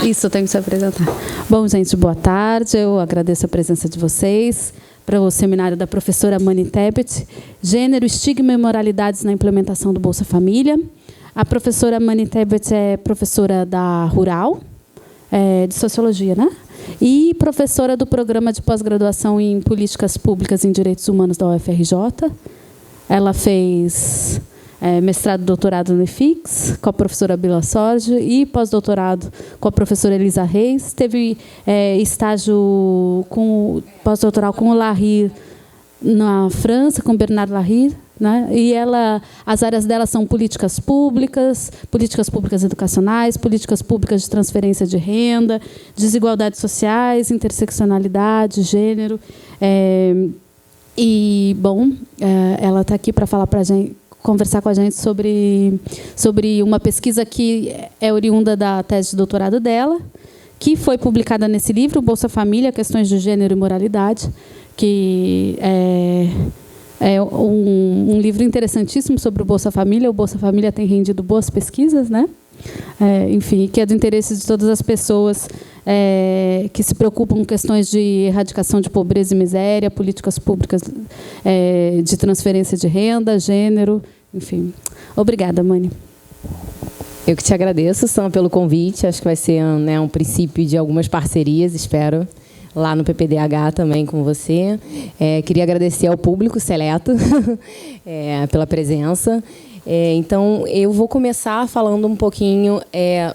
Isso, eu tenho que se apresentar. Bom, gente, boa tarde. Eu agradeço a presença de vocês para o seminário da professora Mani Tebet, Gênero, Estigma e Moralidades na Implementação do Bolsa Família. A professora Mani Tebet é professora da Rural, de Sociologia, né? E professora do Programa de Pós-Graduação em Políticas Públicas em Direitos Humanos da UFRJ. Ela fez mestrado e doutorado no IFIX, com a professora Bila Sorge, e pós-doutorado com a professora Elisa Reis. Teve estágio pós-doutoral com o Lahire na França, com Bernard Lahire, né? E as áreas dela são políticas públicas educacionais, políticas públicas de transferência de renda, desigualdades sociais, interseccionalidade, gênero. Ela está aqui para falar para a gente, conversar com a gente sobre uma pesquisa que é oriunda da tese de doutorado dela, que foi publicada nesse livro, Bolsa Família, Questões de Gênero e Moralidade, que é um livro interessantíssimo sobre o Bolsa Família. O Bolsa Família tem rendido boas pesquisas, né? Enfim, que é do interesse de todas as pessoas que se preocupam com questões de erradicação de pobreza e miséria, políticas públicas de transferência de renda, gênero, enfim. Obrigada, Mani. Eu que te agradeço, Sam, pelo convite. Acho que vai ser um princípio de algumas parcerias, espero, lá no PPDH também com você. Queria agradecer ao público seleto pela presença. Então, eu vou começar falando um pouquinho,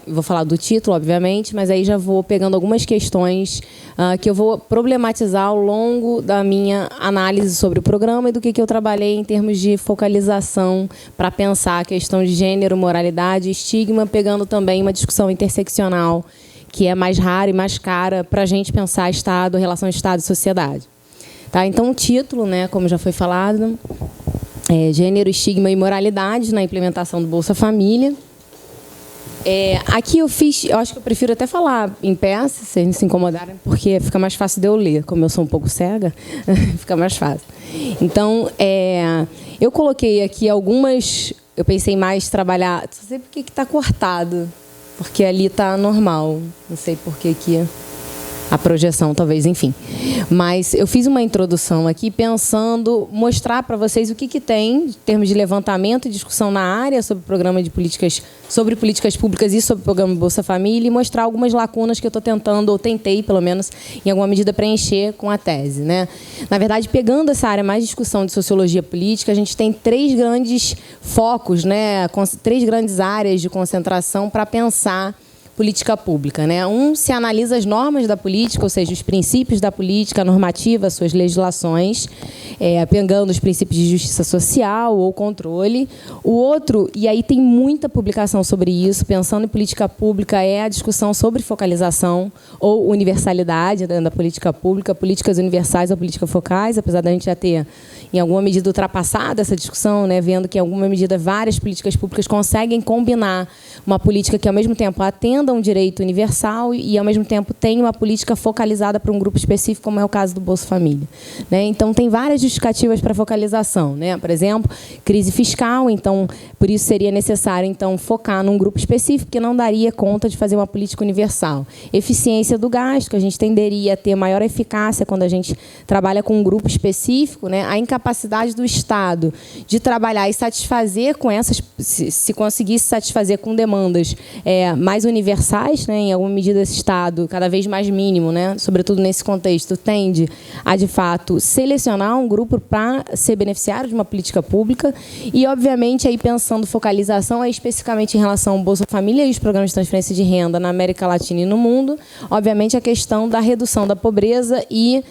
vou falar do título, obviamente, mas aí já vou pegando algumas questões que eu vou problematizar ao longo da minha análise sobre o programa e do que eu trabalhei em termos de focalização para pensar a questão de gênero, moralidade, estigma, pegando também uma discussão interseccional, que é mais rara e mais cara para a gente pensar Estado, relação Estado e sociedade. Tá? Então, o título, né, como já foi falado, Gênero, Estigma e Moralidade na Implementação do Bolsa Família. Aqui eu acho que eu prefiro até falar em pé, se vocês não se incomodarem, porque fica mais fácil de eu ler. Como eu sou um pouco cega, fica mais fácil. Então, eu coloquei aqui algumas... Eu pensei mais trabalhar... Não sei por que está cortado, porque ali está normal. Não sei por que aqui... A projeção, talvez, enfim. Mas eu fiz uma introdução aqui pensando, mostrar para vocês o que tem, em termos de levantamento e discussão na área sobre o programa de políticas, sobre políticas públicas e sobre o programa Bolsa Família, e mostrar algumas lacunas que eu estou tentando, ou tentei, pelo menos, em alguma medida, preencher com a tese, né? Na verdade, pegando essa área mais de discussão de sociologia política, a gente tem 3 grandes focos, né? 3 grandes áreas de concentração para pensar política pública, né? Se analisa as normas da política, ou seja, os princípios da política, a normativa, suas legislações, pegando os princípios de justiça social ou controle. O outro, e aí tem muita publicação sobre isso, pensando em política pública, é a discussão sobre focalização ou universalidade da política pública, políticas universais ou políticas focais, apesar da gente já ter, em alguma medida, ultrapassado essa discussão, né? Vendo que, em alguma medida, várias políticas públicas conseguem combinar uma política que, ao mesmo tempo, atenda a um direito universal e, ao mesmo tempo, tem uma política focalizada para um grupo específico, como é o caso do Bolsa Família, né? Então, tem várias justificativas para focalização, né? Por exemplo, crise fiscal, então, por isso seria necessário, então, focar num grupo específico que não daria conta de fazer uma política universal. Eficiência do gasto, que a gente tenderia a ter maior eficácia quando a gente trabalha com um grupo específico, né? A incapacidade do Estado de trabalhar e satisfazer com essas, se conseguisse satisfazer com demandas mais universais, né? Em alguma medida esse Estado, cada vez mais mínimo, né? Sobretudo nesse contexto, tende a, de fato, selecionar um grupo para ser beneficiário de uma política pública e, obviamente, aí pensando focalização especificamente em relação ao Bolsa Família e os programas de transferência de renda na América Latina e no mundo, obviamente a questão da redução da pobreza e,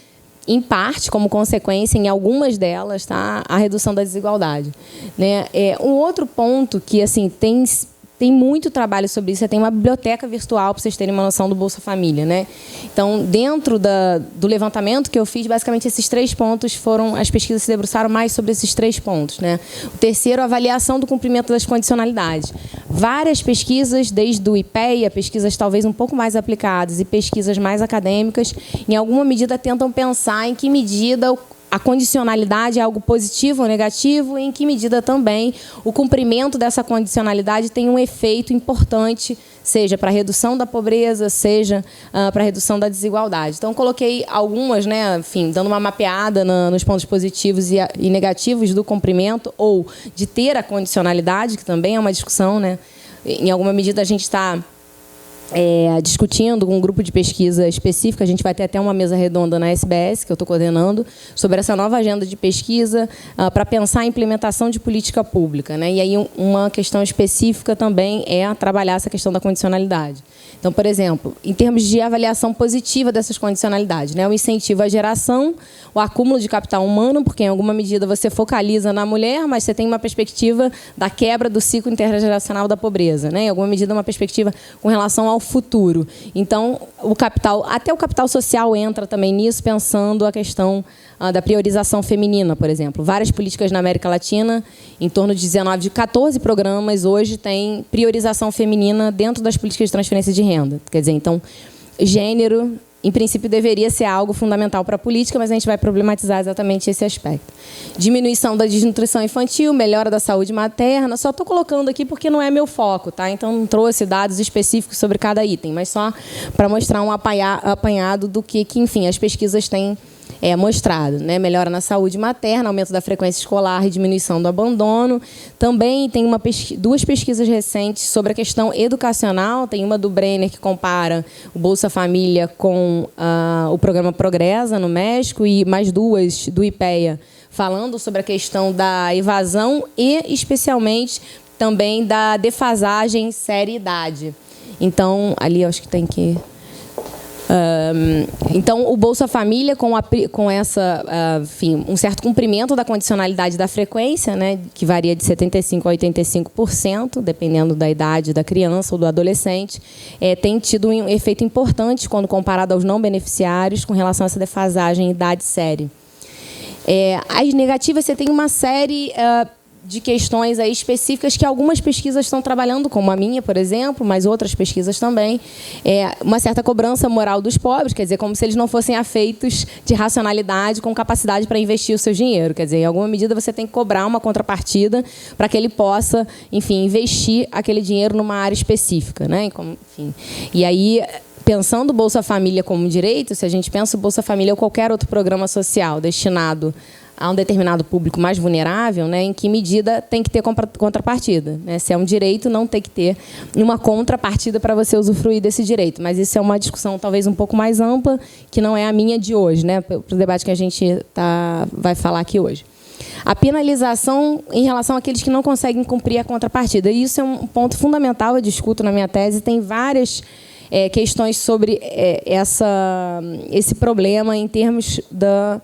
em parte, como consequência, em algumas delas, tá, a redução da desigualdade, né? Um outro ponto que, assim, tem muito trabalho sobre isso, tem uma biblioteca virtual, para vocês terem uma noção do Bolsa Família, né? Então, dentro do levantamento que eu fiz, basicamente esses 3 pontos foram, as pesquisas se debruçaram mais sobre esses 3 pontos, né? O terceiro, a avaliação do cumprimento das condicionalidades. Várias pesquisas, desde o IPEA, pesquisas talvez um pouco mais aplicadas e pesquisas mais acadêmicas, em alguma medida tentam pensar em que medida a condicionalidade é algo positivo ou negativo, e em que medida também o cumprimento dessa condicionalidade tem um efeito importante, seja para a redução da pobreza, seja para a redução da desigualdade. Então, coloquei algumas, né, enfim, dando uma mapeada nos pontos positivos e negativos do cumprimento ou de ter a condicionalidade, que também é uma discussão, né? Em alguma medida, a gente está discutindo com um grupo de pesquisa específico. A gente vai ter até uma mesa redonda na SBS, que eu estou coordenando, sobre essa nova agenda de pesquisa para pensar a implementação de política pública, né? E aí uma questão específica também é trabalhar essa questão da condicionalidade. Então, por exemplo, em termos de avaliação positiva dessas condicionalidades, né? O incentivo à geração, o acúmulo de capital humano, porque em alguma medida você focaliza na mulher, mas você tem uma perspectiva da quebra do ciclo intergeracional da pobreza, né? Em alguma medida uma perspectiva com relação ao futuro. Então, o capital, até o capital social entra também nisso, pensando a questão da priorização feminina, por exemplo. Várias políticas na América Latina, em torno de 14 programas, hoje têm priorização feminina dentro das políticas de transferência de renda. Quer dizer, então, gênero, em princípio, deveria ser algo fundamental para a política, mas a gente vai problematizar exatamente esse aspecto. Diminuição da desnutrição infantil, melhora da saúde materna. Só estou colocando aqui porque não é meu foco, tá? Então, não trouxe dados específicos sobre cada item, mas só para mostrar um apanhado do que enfim, as pesquisas têm mostrado, né? Melhora na saúde materna, aumento da frequência escolar e diminuição do abandono. Também tem duas pesquisas recentes sobre a questão educacional. Tem uma do Brenner, que compara o Bolsa Família com o programa Progressa, no México, e mais duas do IPEA, falando sobre a questão da evasão e, especialmente, também da defasagem série-idade. Então, ali eu acho que tem que... Então, o Bolsa Família, com essa, enfim, um certo cumprimento da condicionalidade da frequência, né, que varia de 75% a 85%, dependendo da idade da criança ou do adolescente, tem tido um efeito importante quando comparado aos não beneficiários com relação a essa defasagem idade-série. As negativas, você tem uma série de questões aí específicas que algumas pesquisas estão trabalhando, como a minha, por exemplo, mas outras pesquisas também. Uma certa cobrança moral dos pobres, quer dizer, como se eles não fossem afeitos de racionalidade, com capacidade para investir o seu dinheiro. Quer dizer, em alguma medida você tem que cobrar uma contrapartida para que ele possa, enfim, investir aquele dinheiro numa área específica, né? Enfim. E aí, pensando o Bolsa Família como direito, se a gente pensa o Bolsa Família ou qualquer outro programa social destinado a um determinado público mais vulnerável, né, em que medida tem que ter contrapartida, né? Se é um direito, não tem que ter uma contrapartida para você usufruir desse direito. Mas isso é uma discussão talvez um pouco mais ampla, que não é a minha de hoje, né, para o debate que a gente vai falar aqui hoje. A penalização em relação àqueles que não conseguem cumprir a contrapartida. E isso é um ponto fundamental, eu discuto na minha tese, tem várias questões sobre esse problema em termos da...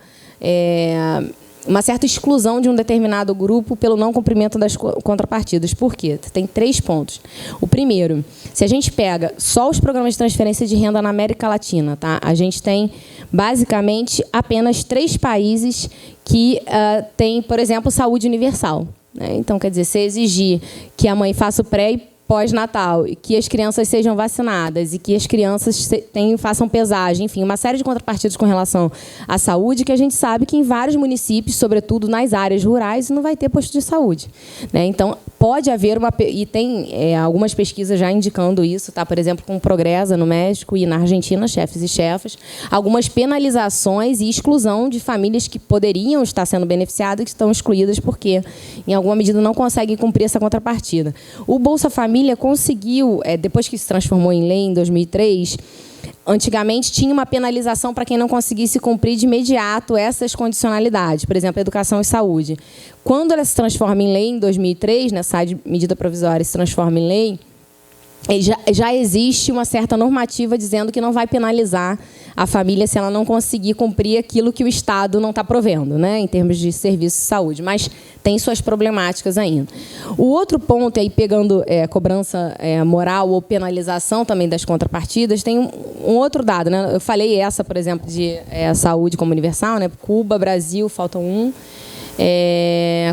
uma certa exclusão de um determinado grupo pelo não cumprimento das contrapartidas. Por quê? Tem 3 pontos. O primeiro, se a gente pega só os programas de transferência de renda na América Latina, tá? A gente tem, basicamente, apenas 3 países que têm, por exemplo, saúde universal, né? Então, quer dizer, se exigir que a mãe faça o pré e pós-natal, e que as crianças sejam vacinadas e que as crianças façam pesagem, enfim, uma série de contrapartidas com relação à saúde, que a gente sabe que em vários municípios, sobretudo nas áreas rurais, não vai ter posto de saúde, né? Então, pode haver e tem algumas pesquisas já indicando isso, tá? Por exemplo, com o Progressa no México e na Argentina, chefes e chefas, algumas penalizações e exclusão de famílias que poderiam estar sendo beneficiadas, que estão excluídas porque, em alguma medida, não conseguem cumprir essa contrapartida. O Bolsa Família conseguiu, depois que se transformou em lei em 2003, antigamente tinha uma penalização para quem não conseguisse cumprir de imediato essas condicionalidades, por exemplo, educação e saúde. Quando ela se transforma em lei em 2003, nessa medida provisória se transforma em lei, já existe uma certa normativa dizendo que não vai penalizar a família se ela não conseguir cumprir aquilo que o Estado não está provendo, né, em termos de serviço de saúde, mas tem suas problemáticas ainda. O outro ponto, aí pegando cobrança moral ou penalização também das contrapartidas, tem um outro dado, né? Eu falei por exemplo, de saúde como universal, né? Cuba, Brasil, faltam um.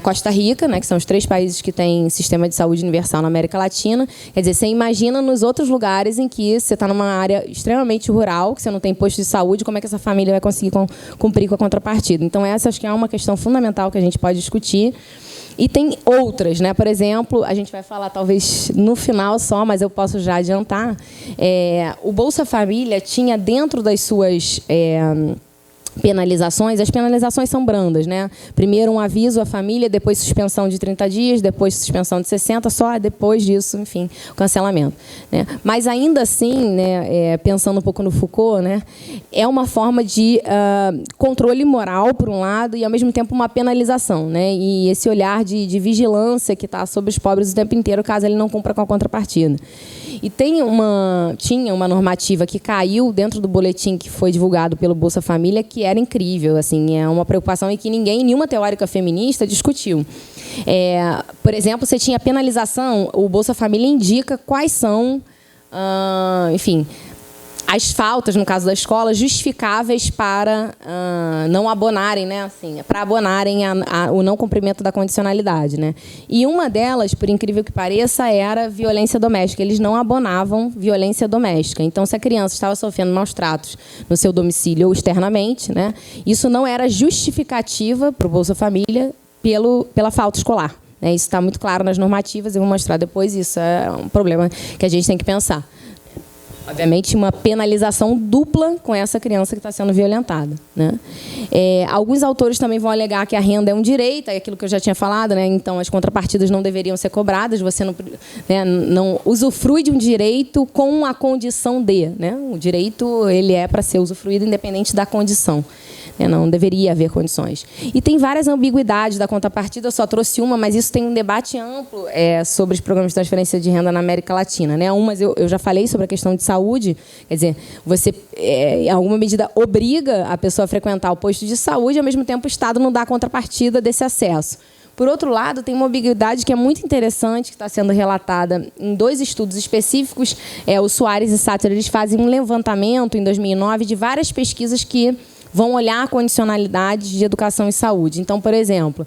Costa Rica, né, que são os 3 países que têm sistema de saúde universal na América Latina. Quer dizer, você imagina nos outros lugares em que você está numa área extremamente rural, que você não tem posto de saúde, como é que essa família vai conseguir cumprir com a contrapartida. Então, essa acho que é uma questão fundamental que a gente pode discutir. E tem outras, né? Por exemplo, a gente vai falar talvez no final só, mas eu posso já adiantar. O Bolsa Família tinha dentro das suas penalizações, as penalizações são brandas, né? Primeiro um aviso à família, depois suspensão de 30 dias, depois suspensão de 60, só depois disso, enfim, cancelamento, né? Mas ainda assim, né, pensando um pouco no Foucault, né, é uma forma de controle moral, por um lado, e ao mesmo tempo uma penalização, né? E esse olhar de vigilância que está sobre os pobres o tempo inteiro, caso ele não cumpra com a contrapartida. E tinha uma normativa que caiu dentro do boletim que foi divulgado pelo Bolsa Família, que era incrível, assim, é uma preocupação e que nenhuma teórica feminista discutiu. Por exemplo, você tinha penalização, o Bolsa Família indica quais são, enfim, as faltas, no caso da escola, justificáveis para não abonarem, né, assim, para abonarem o não cumprimento da condicionalidade, né? E uma delas, por incrível que pareça, era violência doméstica. Eles não abonavam violência doméstica. Então, se a criança estava sofrendo maus tratos no seu domicílio ou externamente, né, isso não era justificativa para o Bolsa Família pela falta escolar. Né? Isso está muito claro nas normativas, eu vou mostrar depois. Isso é um problema que a gente tem que pensar. Obviamente, uma penalização dupla com essa criança que está sendo violentada, né? Alguns autores também vão alegar que a renda é um direito, é aquilo que eu já tinha falado, né? Então, as contrapartidas não deveriam ser cobradas, você não usufrui de um direito com a condição de, né? O direito ele é para ser usufruído independente da condição. Não deveria haver condições. E tem várias ambiguidades da contrapartida, eu só trouxe uma, mas isso tem um debate amplo sobre os programas de transferência de renda na América Latina. Né? Umas eu já falei sobre a questão de saúde, quer dizer, você, em alguma medida, obriga a pessoa a frequentar o posto de saúde, e, ao mesmo tempo, o Estado não dá a contrapartida desse acesso. Por outro lado, tem uma ambiguidade que é muito interessante, que está sendo relatada em 2 estudos específicos. O Soares e Satter, eles fazem um levantamento, em 2009, de várias pesquisas que vão olhar condicionalidades de educação e saúde. Então, por exemplo,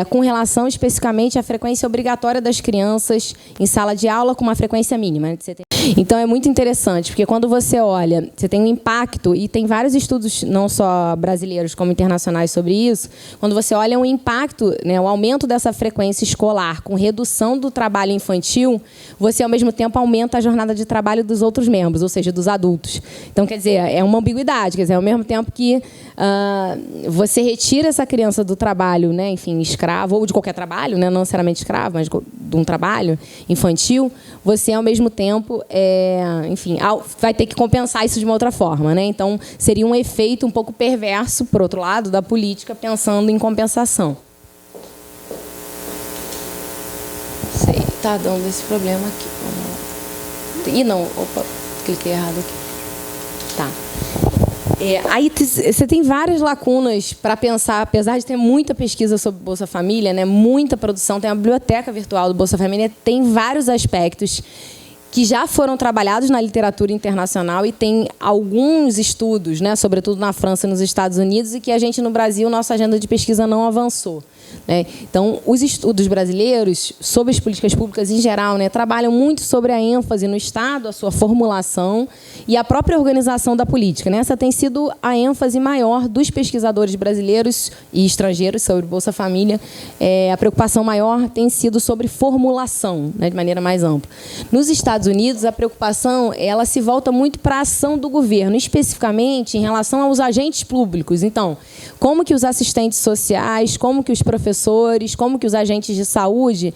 com relação especificamente à frequência obrigatória das crianças em sala de aula com uma frequência mínima. Então, é muito interessante, porque quando você olha, você tem um impacto, e tem vários estudos, não só brasileiros como internacionais, sobre isso. Quando você olha o impacto, né, o aumento dessa frequência escolar com redução do trabalho infantil, você, ao mesmo tempo, aumenta a jornada de trabalho dos outros membros, ou seja, dos adultos. Então, quer dizer, é uma ambiguidade, quer dizer, ao mesmo tempo que você retira essa criança do trabalho, né, enfim, escravo, ou de qualquer trabalho, né, não necessariamente escravo, mas de um trabalho infantil, você, ao mesmo tempo, enfim, vai ter que compensar isso de uma outra forma. Né? Então, seria um efeito um pouco perverso, por outro lado, da política, pensando em compensação. Sei, está dando esse problema aqui. Ih, não, opa, cliquei errado aqui. Tá. Aí você tem várias lacunas para pensar, apesar de ter muita pesquisa sobre Bolsa Família, né, muita produção, tem a biblioteca virtual do Bolsa Família, tem vários aspectos que já foram trabalhados na literatura internacional e tem alguns estudos, né, sobretudo na França e nos Estados Unidos, e que a gente, no Brasil, nossa agenda de pesquisa não avançou. Né? Então, os estudos brasileiros sobre as políticas públicas em geral, né, trabalham muito sobre a ênfase no Estado, a sua formulação e a própria organização da política. Né? Essa tem sido a ênfase maior dos pesquisadores brasileiros e estrangeiros sobre Bolsa Família. A preocupação maior tem sido sobre formulação, né, de maneira mais ampla. Nos Estados Unidos, a preocupação ela se volta muito para a ação do governo, especificamente em relação aos agentes públicos. Então, como que os assistentes sociais, como que os professores, como que os agentes de saúde,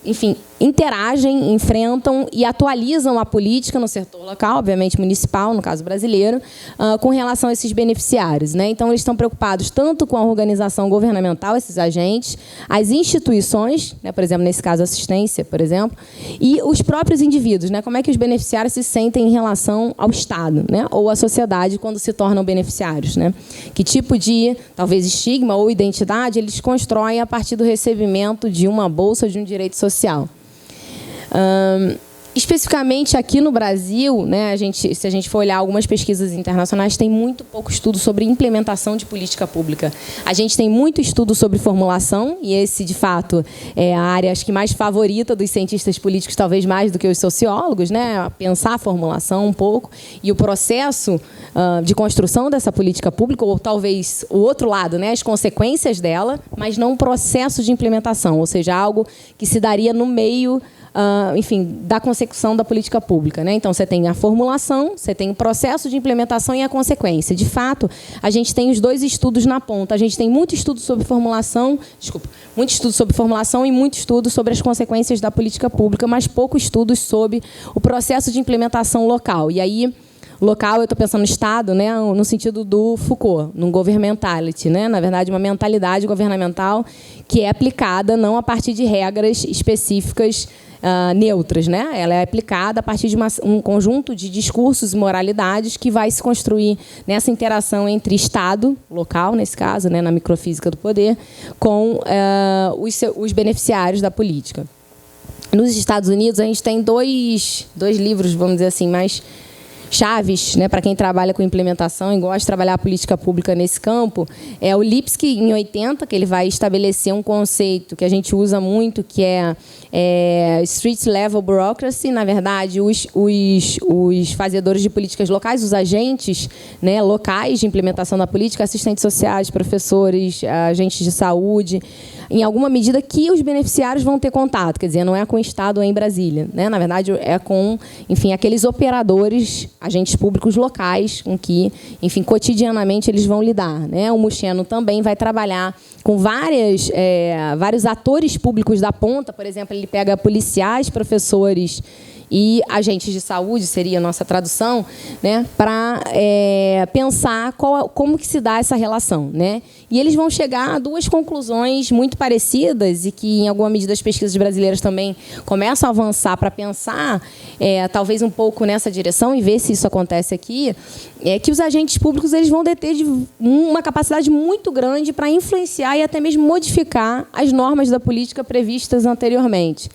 enfim, interagem, enfrentam e atualizam a política no setor local, obviamente municipal, no caso brasileiro, com relação a esses beneficiários. Né? Então, eles estão preocupados tanto com a organização governamental, esses agentes, as instituições, né, por exemplo, nesse caso, assistência, por exemplo, e os próprios indivíduos. Né? Como é que os beneficiários se sentem em relação ao Estado, né, ou à sociedade quando se tornam beneficiários. Né? Que tipo de, talvez, estigma ou identidade eles constroem a partir do recebimento de uma bolsa, de um direito social. Especificamente aqui no Brasil, né, se a gente for olhar algumas pesquisas internacionais, tem muito pouco estudo sobre implementação de política pública. A gente tem muito estudo sobre formulação, e esse, de fato, é a área acho que mais favorita dos cientistas políticos, talvez mais do que os sociólogos, né, pensar a formulação um pouco, e o processo de construção dessa política pública, ou talvez o outro lado, né, as consequências dela, mas não um processo de implementação, ou seja, algo que se daria no meio, enfim, da consecução da política pública, né? Então, você tem a formulação, você tem o processo de implementação e a consequência. De fato, a gente tem os dois estudos na ponta. A gente tem muito estudo sobre formulação, muito estudo sobre formulação e muito estudo sobre as consequências da política pública, mas pouco estudos sobre o processo de implementação local. E aí, local, eu estou pensando no Estado, né, no sentido do Foucault, no governmentality, né, na verdade, uma mentalidade governamental que é aplicada não a partir de regras específicas neutras, né? Ela é aplicada a partir de um conjunto de discursos e moralidades que vai se construir nessa interação entre Estado, local, nesse caso, né, na microfísica do poder, com os beneficiários da política. Nos Estados Unidos, a gente tem dois livros, vamos dizer assim, mais chaves, né, para quem trabalha com implementação e gosta de trabalhar a política pública nesse campo, é o Lipsky, em 80, que ele vai estabelecer um conceito que a gente usa muito, que é street level bureaucracy. Na verdade, os fazedores de políticas locais, os agentes, né, locais de implementação da política, assistentes sociais, professores, agentes de saúde, em alguma medida que os beneficiários vão ter contato, quer dizer, não é com o Estado em Brasília, né? Na verdade, é com, enfim, aqueles operadores, agentes públicos locais, com que, enfim, cotidianamente eles vão lidar, né? O Muscheno também vai trabalhar com vários atores públicos da ponta, por exemplo, ele pega policiais, professores e agentes de saúde, seria a nossa tradução, né, para pensar como que se dá essa relação, né? E eles vão chegar a duas conclusões muito parecidas e que, em alguma medida, as pesquisas brasileiras também começam a avançar para pensar, talvez um pouco nessa direção e ver se isso acontece aqui, que os agentes públicos eles vão deter uma capacidade muito grande para influenciar e até mesmo modificar as normas da política previstas anteriormente.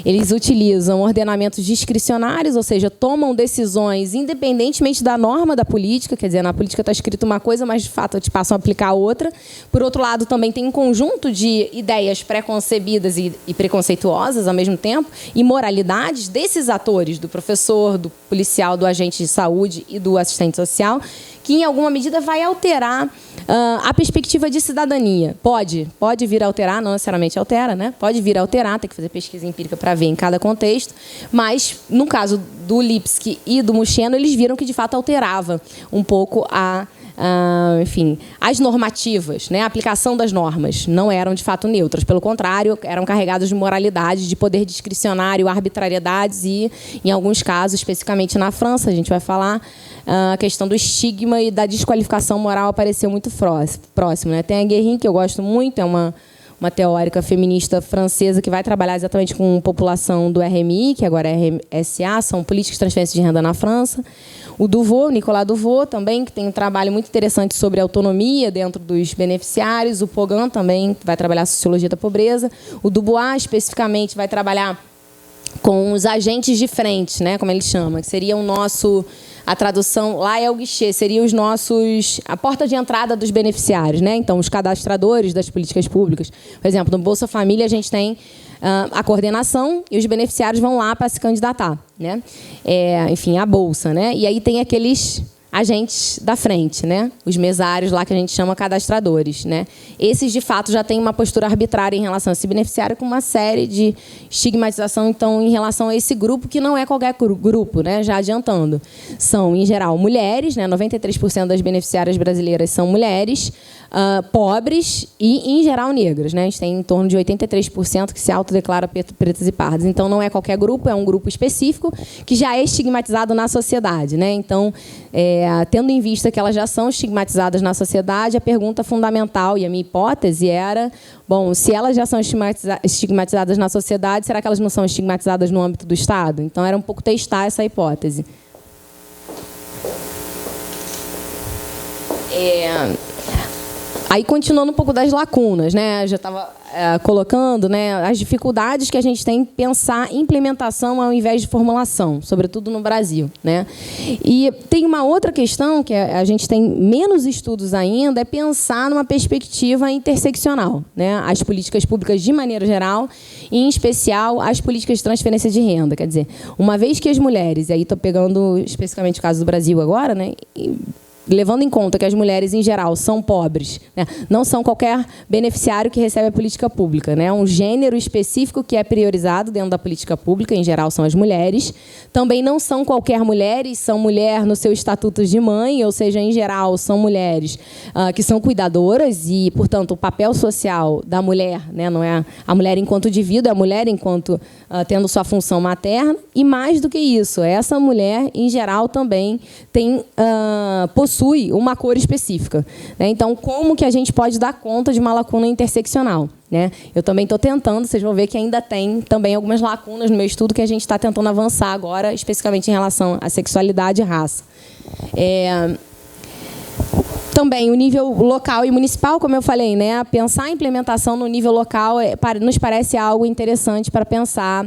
Eles utilizam ordenamentos discricionários, ou seja, tomam decisões independentemente da norma da política, quer dizer, na política está escrito uma coisa, mas, de fato, eles passam a aplicar outra. Por outro lado, também tem um conjunto de ideias pré-concebidas e preconceituosas, ao mesmo tempo, e moralidades desses atores, do professor, do policial, do agente de saúde e do assistente social, que, em alguma medida, vai alterar a perspectiva de cidadania. Pode vir a alterar, não necessariamente altera, né? Pode vir a alterar, tem que fazer pesquisa empírica para ver em cada contexto, mas, no caso do Lipsky e do Muscheno, eles viram que, de fato, alterava um pouco enfim, as normativas, né? A aplicação das normas não eram, de fato, neutras. Pelo contrário, eram carregadas de moralidade, de poder discricionário, arbitrariedades e, em alguns casos, especificamente na França, a gente vai falar, a questão do estigma e da desqualificação moral apareceu muito próximo, né? Tem a Guérin, que eu gosto muito, é uma teórica feminista francesa que vai trabalhar exatamente com população do RMI, que agora é RSA, são políticas de transferência de renda na França. O Duvaux, Nicolas Duvaux, também, que tem um trabalho muito interessante sobre autonomia dentro dos beneficiários. O Pogan também vai trabalhar a sociologia da pobreza. O Dubois, especificamente, vai trabalhar com os agentes de frente, né, como ele chama, que seria a tradução lá é o guichê, seria a porta de entrada dos beneficiários, né? Então, os cadastradores das políticas públicas. Por exemplo, no Bolsa Família, a gente tem a coordenação e os beneficiários vão lá para se candidatar, né? Enfim, a Bolsa, né? E aí tem aqueles agentes da frente, né? Os mesários lá que a gente chama cadastradores, né? Esses, de fato, já têm uma postura arbitrária em relação a esse beneficiário, com uma série de estigmatização, então, em relação a esse grupo, que não é qualquer grupo, né? Já adiantando. São, em geral, mulheres, né? 93% das beneficiárias brasileiras são mulheres, pobres e, em geral, negras, né? A gente tem em torno de 83% que se autodeclara pretas e pardas. Então, não é qualquer grupo, é um grupo específico que já é estigmatizado na sociedade, né? Então, tendo em vista que elas já são estigmatizadas na sociedade, a pergunta fundamental e a minha hipótese era, bom, se elas já são estigmatizadas na sociedade, será que elas não são estigmatizadas no âmbito do Estado? Então, era um pouco testar essa hipótese. Aí, continuando um pouco das lacunas, né? Já estava colocando, né, as dificuldades que a gente tem em pensar implementação ao invés de formulação, sobretudo no Brasil, né? E tem uma outra questão que a gente tem menos estudos ainda, é pensar numa perspectiva interseccional, né? As políticas públicas de maneira geral, e em especial as políticas de transferência de renda. Quer dizer, uma vez que as mulheres, e aí estou pegando especificamente o caso do Brasil agora, né? Levando em conta que as mulheres, em geral, são pobres, né? Não são qualquer beneficiário que recebe a política pública, né? Um gênero específico que é priorizado dentro da política pública, em geral, são as mulheres. Também não são qualquer mulheres, são mulher no seu estatuto de mãe, ou seja, em geral, são mulheres que são cuidadoras e, portanto, o papel social da mulher, né? Não é a mulher enquanto indivíduo, é a mulher enquanto tendo sua função materna. E, mais do que isso, essa mulher, em geral, também possui uma cor específica, né? Então, como que a gente pode dar conta de uma lacuna interseccional, né? Eu também estou tentando, vocês vão ver que ainda tem também algumas lacunas no meu estudo que a gente está tentando avançar agora, especificamente em relação à sexualidade e raça. Também o nível local e municipal, como eu falei, né? Pensar a implementação no nível local nos parece algo interessante para pensar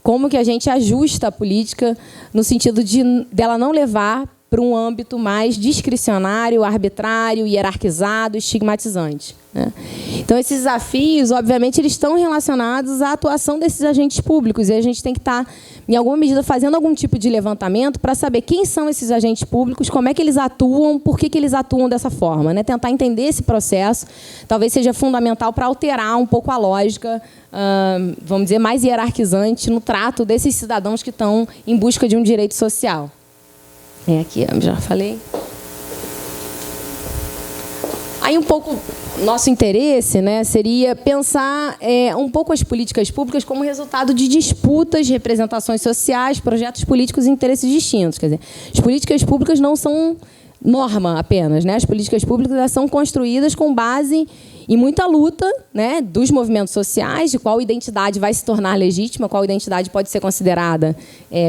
como que a gente ajusta a política no sentido dela não levar para um âmbito mais discricionário, arbitrário, hierarquizado, estigmatizante, né? Então, esses desafios, obviamente, eles estão relacionados à atuação desses agentes públicos, e a gente tem que estar, em alguma medida, fazendo algum tipo de levantamento para saber quem são esses agentes públicos, como é que eles atuam, por que eles atuam dessa forma, né? Tentar entender esse processo talvez seja fundamental para alterar um pouco a lógica, vamos dizer, mais hierarquizante no trato desses cidadãos que estão em busca de um direito social. Aqui eu já falei. Aí um pouco nosso interesse, né, seria pensar um pouco as políticas públicas como resultado de disputas, representações sociais, projetos políticos e interesses distintos. Quer dizer, as políticas públicas não são norma apenas, né? As políticas públicas elas são construídas com base em muita luta, né, dos movimentos sociais, de qual identidade vai se tornar legítima, qual identidade pode ser considerada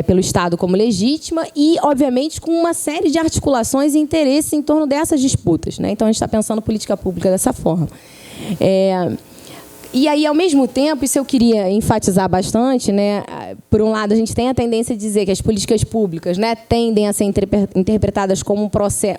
pelo Estado como legítima e, obviamente, com uma série de articulações e interesses em torno dessas disputas, né? Então, a gente está pensando política pública dessa forma. E aí, ao mesmo tempo, isso eu queria enfatizar bastante, né? Por um lado, a gente tem a tendência de dizer que as políticas públicas, né, tendem a ser interpretadas como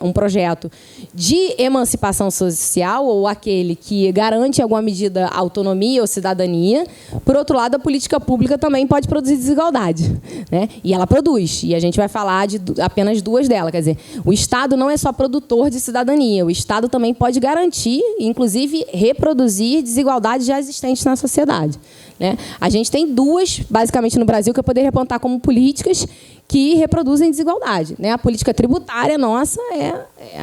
um projeto de emancipação social ou aquele que garante, em alguma medida, autonomia ou cidadania. Por outro lado, a política pública também pode produzir desigualdade, né? E ela produz. E a gente vai falar de apenas duas delas. Quer dizer, o Estado não é só produtor de cidadania. O Estado também pode garantir, inclusive, reproduzir desigualdades já existentes na sociedade, né? A gente tem duas, basicamente, no Brasil, que eu poderia apontar como políticas que reproduzem desigualdade, né? A política tributária nossa é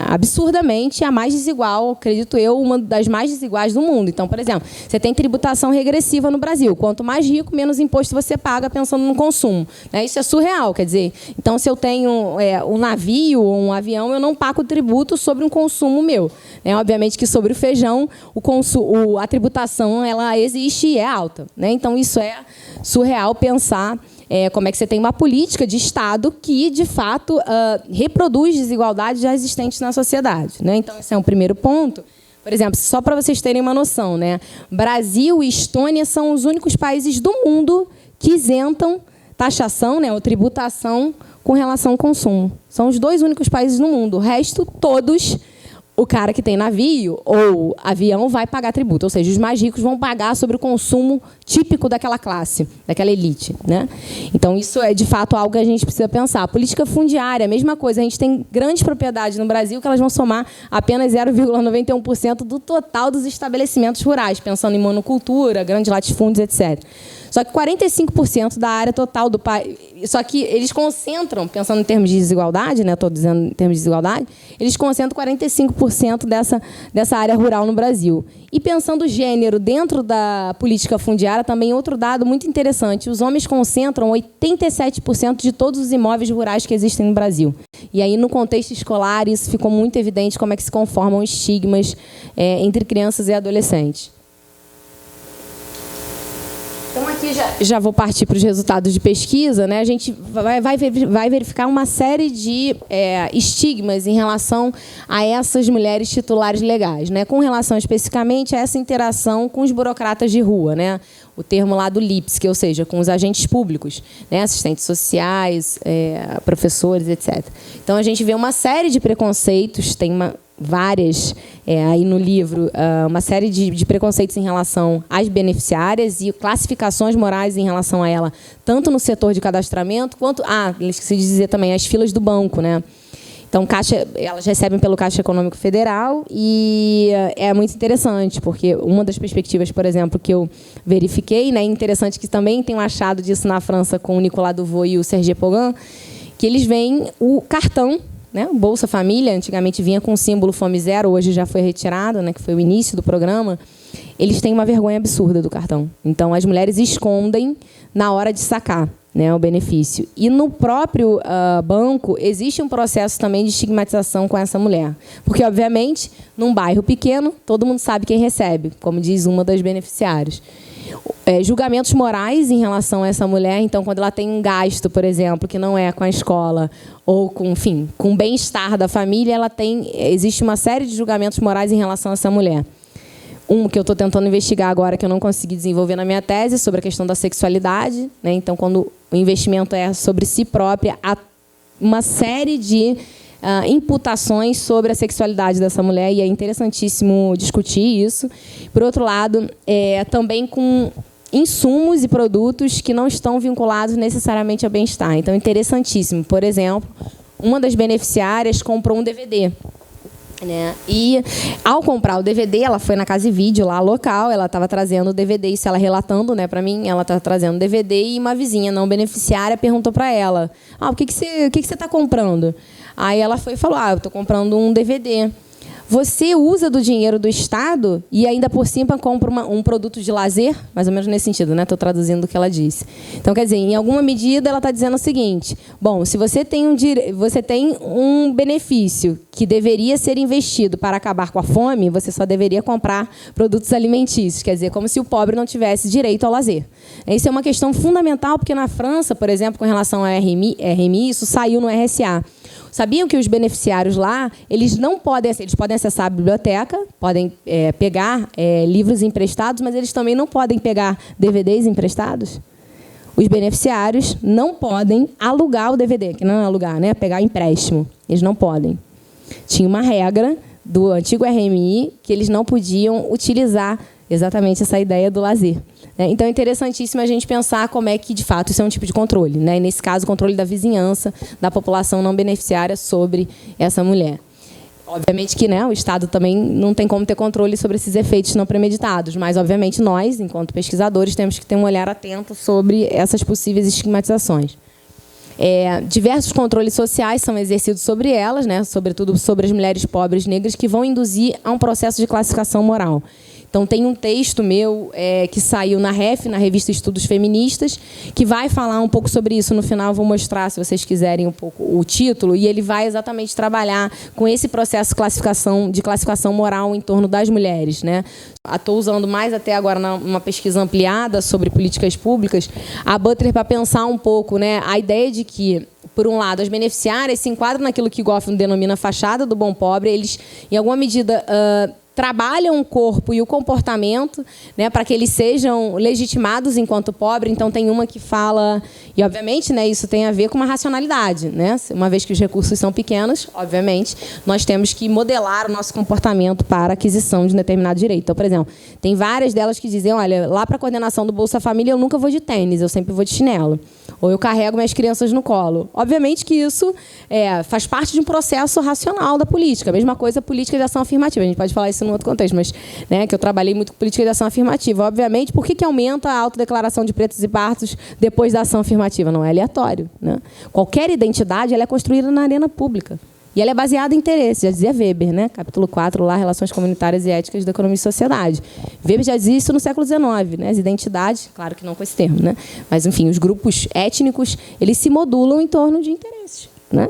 absurdamente a mais desigual, acredito eu, uma das mais desiguais do mundo. Então, por exemplo, você tem tributação regressiva no Brasil. Quanto mais rico, menos imposto você paga pensando no consumo, né? Isso é surreal, quer dizer, então, se eu tenho um navio ou um avião, eu não pago tributo sobre um consumo meu, né? Obviamente que sobre o feijão, a tributação ela existe e é alta, né? Então, isso é surreal pensar como é que você tem uma política de Estado que, de fato, reproduz desigualdades já existentes na sociedade, né? Então, esse é um primeiro ponto. Por exemplo, só para vocês terem uma noção, né? Brasil e Estônia são os únicos países do mundo que isentam taxação, né, ou tributação com relação ao consumo. São os dois únicos países no mundo. O resto, todos, o cara que tem navio ou avião vai pagar tributo. Ou seja, os mais ricos vão pagar sobre o consumo típico daquela classe, daquela elite, né? Então, isso é, de fato, algo que a gente precisa pensar. A política fundiária, a mesma coisa. A gente tem grandes propriedades no Brasil que elas vão somar apenas 0,91% do total dos estabelecimentos rurais, pensando em monocultura, grandes latifúndios, etc. Só que 45% da área total do país... Só que eles concentram, pensando em termos de desigualdade, né, estou dizendo em termos de desigualdade, eles concentram 45% dessa área rural no Brasil. E pensando o gênero dentro da política fundiária, também outro dado muito interessante. Os homens concentram 87% de todos os imóveis rurais que existem no Brasil. E aí, no contexto escolar, isso ficou muito evidente como é que se conformam estigmas entre crianças e adolescentes. Então, aqui aqui já vou partir para os resultados de pesquisa, né? A gente vai verificar uma série de estigmas em relação a essas mulheres titulares legais, né? Com relação especificamente a essa interação com os burocratas de rua, né? O termo lá do LIPSC, ou seja, com os agentes públicos, né? Assistentes sociais, professores, etc. Então, a gente vê uma série de preconceitos, tem várias aí no livro, uma série de preconceitos em relação às beneficiárias e classificações morais em relação a ela, tanto no setor de cadastramento, quanto, esqueci de dizer também, as filas do banco, né? Então, elas recebem pelo Caixa Econômico Federal e é muito interessante, porque uma das perspectivas, por exemplo, que eu verifiquei, né, interessante que também tenho achado disso na França com o Nicolas Duvaux e o Serge Pogan, que eles veem o cartão, né, o Bolsa Família, antigamente vinha com o símbolo Fome Zero, hoje já foi retirado, né, que foi o início do programa, eles têm uma vergonha absurda do cartão. Então, as mulheres escondem na hora de sacar, né, o benefício. E no próprio banco existe um processo também de estigmatização com essa mulher. Porque, obviamente, num bairro pequeno, todo mundo sabe quem recebe, como diz uma das beneficiárias. Julgamentos morais em relação a essa mulher, então, quando ela tem um gasto, por exemplo, que não é com a escola ou com, enfim, com o bem-estar da família, existe uma série de julgamentos morais em relação a essa mulher. Um que eu estou tentando investigar agora, que eu não consegui desenvolver na minha tese, sobre a questão da sexualidade, né? Então, quando o investimento é sobre si própria, há uma série de imputações sobre a sexualidade dessa mulher, e é interessantíssimo discutir isso. Por outro lado, também com insumos e produtos que não estão vinculados necessariamente ao bem-estar. Então, interessantíssimo. Por exemplo, uma das beneficiárias comprou um DVD. Né? E, ao comprar o DVD, ela foi na Casa e Vídeo, lá local, ela estava trazendo o DVD, isso ela relatando, né, para mim, ela estava trazendo o DVD, e uma vizinha não beneficiária perguntou para ela, o que você está comprando? Aí ela foi e falou, eu estou comprando um DVD. Você usa do dinheiro do Estado e ainda por cima compra um produto de lazer? Mais ou menos nesse sentido, né? Estou traduzindo o que ela disse. Então, quer dizer, em alguma medida, ela está dizendo o seguinte, bom, se você tem um benefício que deveria ser investido para acabar com a fome, você só deveria comprar produtos alimentícios. Quer dizer, como se o pobre não tivesse direito ao lazer. Isso é uma questão fundamental, porque na França, por exemplo, com relação ao RMI, isso saiu no RSA. Sabiam que os beneficiários lá, eles podem acessar a biblioteca, podem pegar livros emprestados, mas eles também não podem pegar DVDs emprestados? Os beneficiários não podem alugar o DVD, que não é alugar, né? Pegar empréstimo. Eles não podem. Tinha uma regra do antigo RMI que eles não podiam utilizar exatamente essa ideia do lazer. Então, é interessantíssimo a gente pensar como é que, de fato, isso é um tipo de controle. Né? E, nesse caso, o controle da vizinhança, da população não beneficiária sobre essa mulher. Obviamente que, né, o Estado também não tem como ter controle sobre esses efeitos não premeditados, mas, obviamente, nós, enquanto pesquisadores, temos que ter um olhar atento sobre essas possíveis estigmatizações. Diversos controles sociais são exercidos sobre elas, né, sobretudo sobre as mulheres pobres negras, que vão induzir a um processo de classificação moral. Então, tem um texto meu que saiu na REF, na Revista Estudos Feministas, que vai falar um pouco sobre isso. No final, eu vou mostrar, se vocês quiserem, um pouco o título, e ele vai exatamente trabalhar com esse processo de classificação moral em torno das mulheres. Né? Estou usando mais até agora numa pesquisa ampliada sobre políticas públicas, a Butler, para pensar um pouco, né, a ideia de que, por um lado, as beneficiárias se enquadram naquilo que Goffman denomina fachada do bom pobre, eles, em alguma medida, trabalham o corpo e o comportamento, né, para que eles sejam legitimados enquanto pobre. Então, tem uma que fala... E, obviamente, né, isso tem a ver com uma racionalidade. Né? Uma vez que os recursos são pequenos, obviamente, nós temos que modelar o nosso comportamento para a aquisição de um determinado direito. Então, por exemplo, tem várias delas que dizem, olha, lá para a coordenação do Bolsa Família eu nunca vou de tênis, eu sempre vou de chinelo. Ou eu carrego minhas crianças no colo. Obviamente que isso faz parte de um processo racional da política. A mesma coisa, política de ação afirmativa. A gente pode falar isso em outro contexto, mas, né, que eu trabalhei muito com política de ação afirmativa. Obviamente, por que aumenta a autodeclaração de pretos e pardos depois da ação afirmativa? Não é aleatório. Né? Qualquer identidade ela é construída na arena pública. E ela é baseada em interesse, já dizia Weber, né? Capítulo 4, lá, Relações Comunitárias e Éticas da Economia e Sociedade. Weber já dizia isso no século XIX, né? As identidades, claro que não com esse termo, né? Mas, enfim, os grupos étnicos, eles se modulam em torno de interesses. né?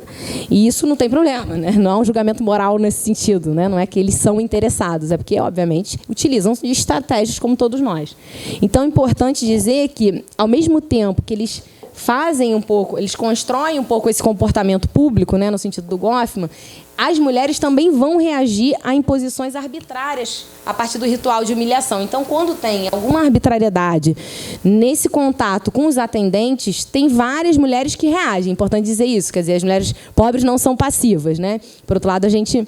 E isso não tem problema, né? Não há um julgamento moral nesse sentido, né? Não é que eles são interessados, é porque, obviamente, utilizam de estratégias como todos nós. Então, é importante dizer que, ao mesmo tempo que eles fazem um pouco, eles constroem um pouco esse comportamento público, né, no sentido do Goffman, as mulheres também vão reagir a imposições arbitrárias a partir do ritual de humilhação. Então, quando tem alguma arbitrariedade nesse contato com os atendentes, tem várias mulheres que reagem. É importante dizer isso, quer dizer, as mulheres pobres não são passivas, né? Por outro lado, a gente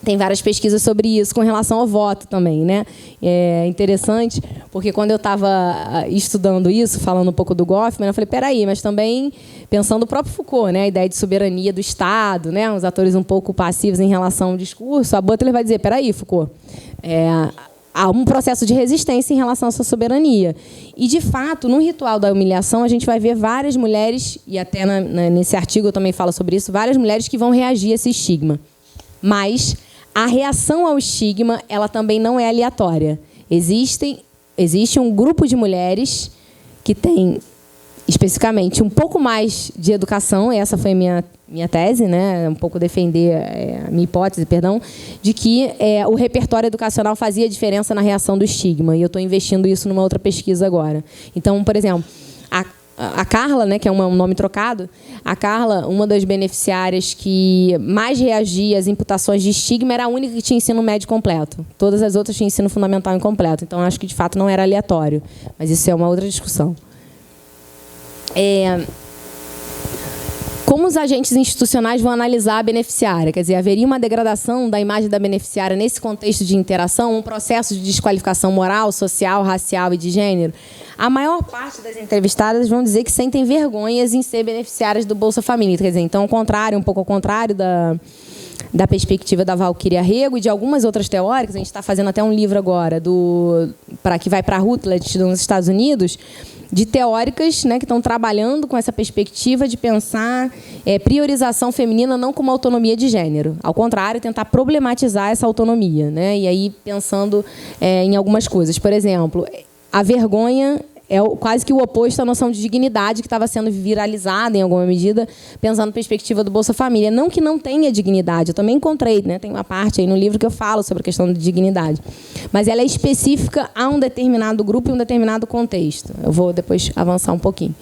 tem várias pesquisas sobre isso com relação ao voto também, né? É interessante, porque quando eu estava estudando isso, falando um pouco do Goffman, eu falei, peraí, mas também pensando o próprio Foucault, né? A ideia de soberania do Estado, né? Os atores um pouco passivos em relação ao discurso, a Butler vai dizer, peraí, Foucault, há um processo de resistência em relação à sua soberania. E, de fato, no ritual da humilhação, a gente vai ver várias mulheres, e até nesse artigo eu também falo sobre isso, várias mulheres que vão reagir a esse estigma. Mas a reação ao estigma, ela também não é aleatória. Existe um grupo de mulheres que tem, especificamente, um pouco mais de educação, essa foi a minha tese, né? Um pouco defender a minha hipótese, perdão, de que o repertório educacional fazia diferença na reação do estigma, e eu estou investindo isso numa outra pesquisa agora. Então, por exemplo, a Carla, né, que é um nome trocado, a Carla, uma das beneficiárias que mais reagia às imputações de estigma, era a única que tinha ensino médio completo. Todas as outras tinham ensino fundamental incompleto. Então, acho que, de fato, não era aleatório. Mas isso é uma outra discussão. Como os agentes institucionais vão analisar a beneficiária? Quer dizer, haveria uma degradação da imagem da beneficiária nesse contexto de interação, um processo de desqualificação moral, social, racial e de gênero? A maior parte das entrevistadas vão dizer que sentem vergonhas em ser beneficiárias do Bolsa Família. Quer dizer, então, um pouco ao contrário da perspectiva da Valquíria Rego e de algumas outras teóricas, a gente está fazendo até um livro agora que vai para a Routledge, nos Estados Unidos, de teóricas, né, que estão trabalhando com essa perspectiva de pensar priorização feminina não como autonomia de gênero. Ao contrário, tentar problematizar essa autonomia, né? E aí pensando em algumas coisas. Por exemplo, a vergonha é quase que o oposto à noção de dignidade que estava sendo viralizada, em alguma medida, pensando na perspectiva do Bolsa Família. Não que não tenha dignidade, eu também encontrei, né? Tem uma parte aí no livro que eu falo sobre a questão de dignidade. Mas ela é específica a um determinado grupo e um determinado contexto. Eu vou depois avançar um pouquinho.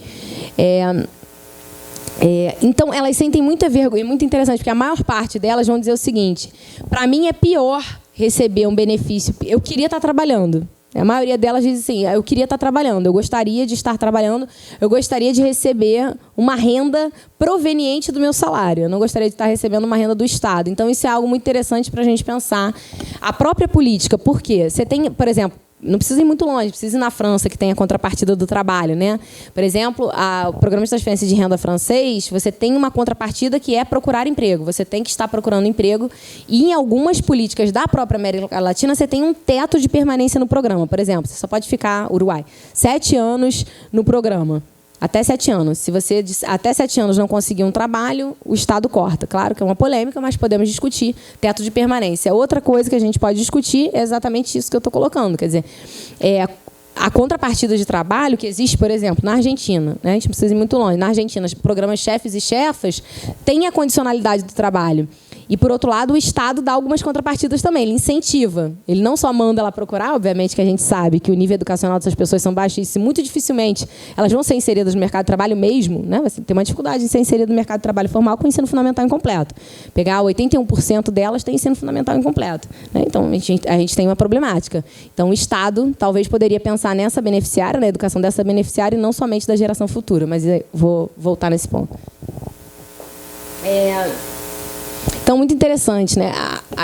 Então, elas sentem muita vergonha. É muito interessante, porque a maior parte delas vão dizer o seguinte, para mim é pior receber um benefício. Eu queria estar trabalhando. A maioria delas diz assim, eu queria estar trabalhando, eu gostaria de estar trabalhando, eu gostaria de receber uma renda proveniente do meu salário, eu não gostaria de estar recebendo uma renda do Estado. Então, isso é algo muito interessante para a gente pensar. A própria política, por quê? Você tem, por exemplo, não precisa ir muito longe, precisa ir na França, que tem a contrapartida do trabalho, né? Por exemplo, o programa de transferência de renda francês, você tem uma contrapartida que é procurar emprego. Você tem que estar procurando emprego. E em algumas políticas da própria América Latina, você tem um teto de permanência no programa. Por exemplo, você só pode ficar, Uruguai, 7 anos no programa. Até 7 anos. Se você até 7 anos não conseguir um trabalho, o Estado corta. Claro que é uma polêmica, mas podemos discutir teto de permanência. Outra coisa que a gente pode discutir é exatamente isso que eu estou colocando. Quer dizer, a contrapartida de trabalho que existe, por exemplo, na Argentina, né? A gente não precisa ir muito longe. Na Argentina, os programas chefes e chefas têm a condicionalidade do trabalho. E, por outro lado, o Estado dá algumas contrapartidas também. Ele incentiva. Ele não só manda ela procurar, obviamente que a gente sabe que o nível educacional dessas pessoas são baixíssimos. Muito dificilmente elas vão ser inseridas no mercado de trabalho mesmo, né? Você tem uma dificuldade em ser inserida no mercado de trabalho formal com ensino fundamental incompleto. Pegar 81% delas tem ensino fundamental incompleto, né? Então, a gente tem uma problemática. Então, o Estado talvez poderia pensar nessa beneficiária, na educação dessa beneficiária, e não somente da geração futura. Mas eu vou voltar nesse ponto. Então, muito interessante, né?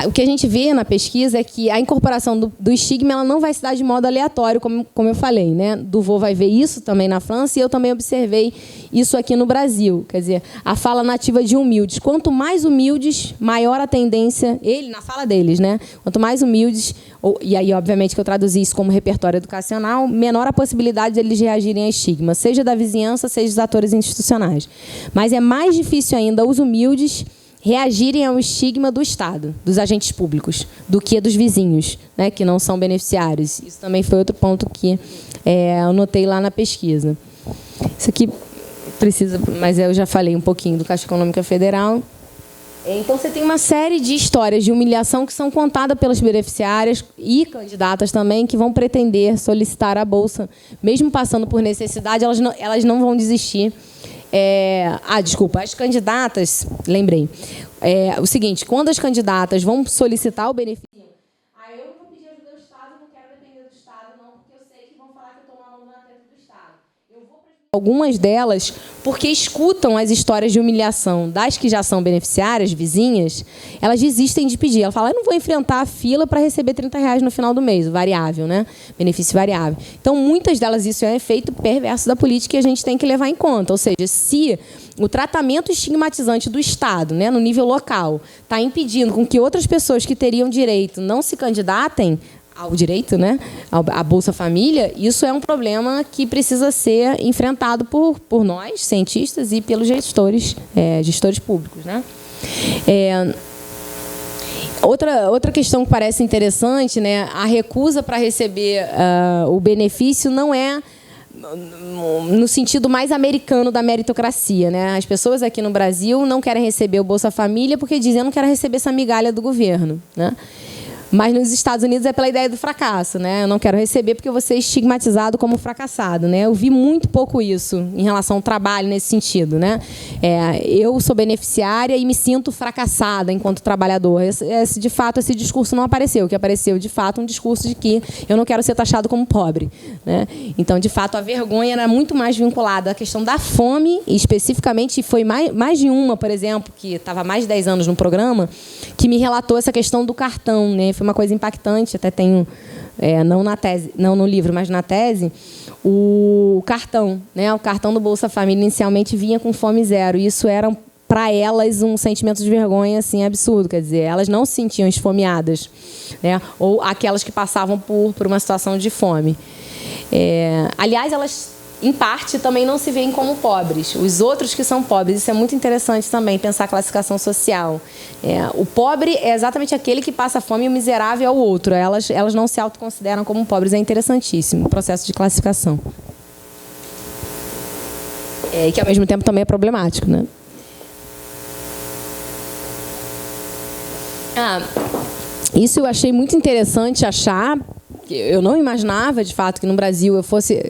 O que a gente vê na pesquisa é que a incorporação do estigma ela não vai se dar de modo aleatório, como eu falei, né? Duvaux vai ver isso também na França e eu também observei isso aqui no Brasil. Quer dizer, a fala nativa de humildes. Quanto mais humildes, maior a tendência... na fala deles, né? Quanto mais humildes... E aí, obviamente, que eu traduzi isso como repertório educacional, menor a possibilidade de eles reagirem a estigma, seja da vizinhança, seja dos atores institucionais. Mas é mais difícil ainda os humildes reagirem ao estigma do Estado, dos agentes públicos, do que dos vizinhos, né, que não são beneficiários. Isso também foi outro ponto que eu notei lá na pesquisa. Isso aqui precisa, mas eu já falei um pouquinho do Caixa Econômica Federal. Então, você tem uma série de histórias de humilhação que são contadas pelas beneficiárias e candidatas também, que vão pretender solicitar a Bolsa. Mesmo passando por necessidade, elas não vão desistir. Desculpa, as candidatas, lembrei. O seguinte, quando as candidatas vão solicitar o benefício, eu não vou pedir ajuda ao Estado, não quero depender do Estado, não, porque eu sei que vão falar que eu estou mamando na teta do Estado. Eu vou algumas delas, porque escutam as histórias de humilhação das que já são beneficiárias, vizinhas, elas desistem de pedir. Ela fala, eu não vou enfrentar a fila para receber R$30 no final do mês, variável, né? Benefício variável. Então, muitas delas, isso é um efeito perverso da política que a gente tem que levar em conta. Ou seja, se o tratamento estigmatizante do Estado, né, no nível local, está impedindo com que outras pessoas que teriam direito não se candidatem ao direito, né, à Bolsa Família, isso é um problema que precisa ser enfrentado por nós, cientistas, e pelos gestores públicos, né? Outra questão que parece interessante, né, a recusa para receber o benefício não é no sentido mais americano da meritocracia, né? As pessoas aqui no Brasil não querem receber o Bolsa Família porque dizem, eu não quero receber essa migalha do governo, né? Mas nos Estados Unidos é pela ideia do fracasso, né? Eu não quero receber porque eu vou ser estigmatizado como fracassado, né? Eu vi muito pouco isso em relação ao trabalho nesse sentido, né? Eu sou beneficiária e me sinto fracassada enquanto trabalhador. De fato, esse discurso não apareceu. O que apareceu, de fato, um discurso de que eu não quero ser taxado como pobre, né? Então, de fato, a vergonha era muito mais vinculada à questão da fome, e especificamente foi mais de uma, por exemplo, que estava há mais de 10 anos no programa, que me relatou essa questão do cartão, né? Foi uma coisa impactante, até tenho, não na tese, não no livro, mas na tese, o cartão, né? O cartão do Bolsa Família inicialmente vinha com fome zero, e isso era para elas um sentimento de vergonha assim absurdo, quer dizer, elas não se sentiam esfomeadas, né? Ou aquelas que passavam por uma situação de fome. Aliás, elas em parte, também não se veem como pobres. Os outros que são pobres, isso é muito interessante também, pensar a classificação social. O pobre é exatamente aquele que passa fome e o miserável é o outro. Elas não se autoconsideram como pobres. É interessantíssimo o processo de classificação. Que, ao mesmo tempo, também é problemático, né? Isso eu achei muito interessante achar. Eu não imaginava, de fato, que no Brasil eu fosse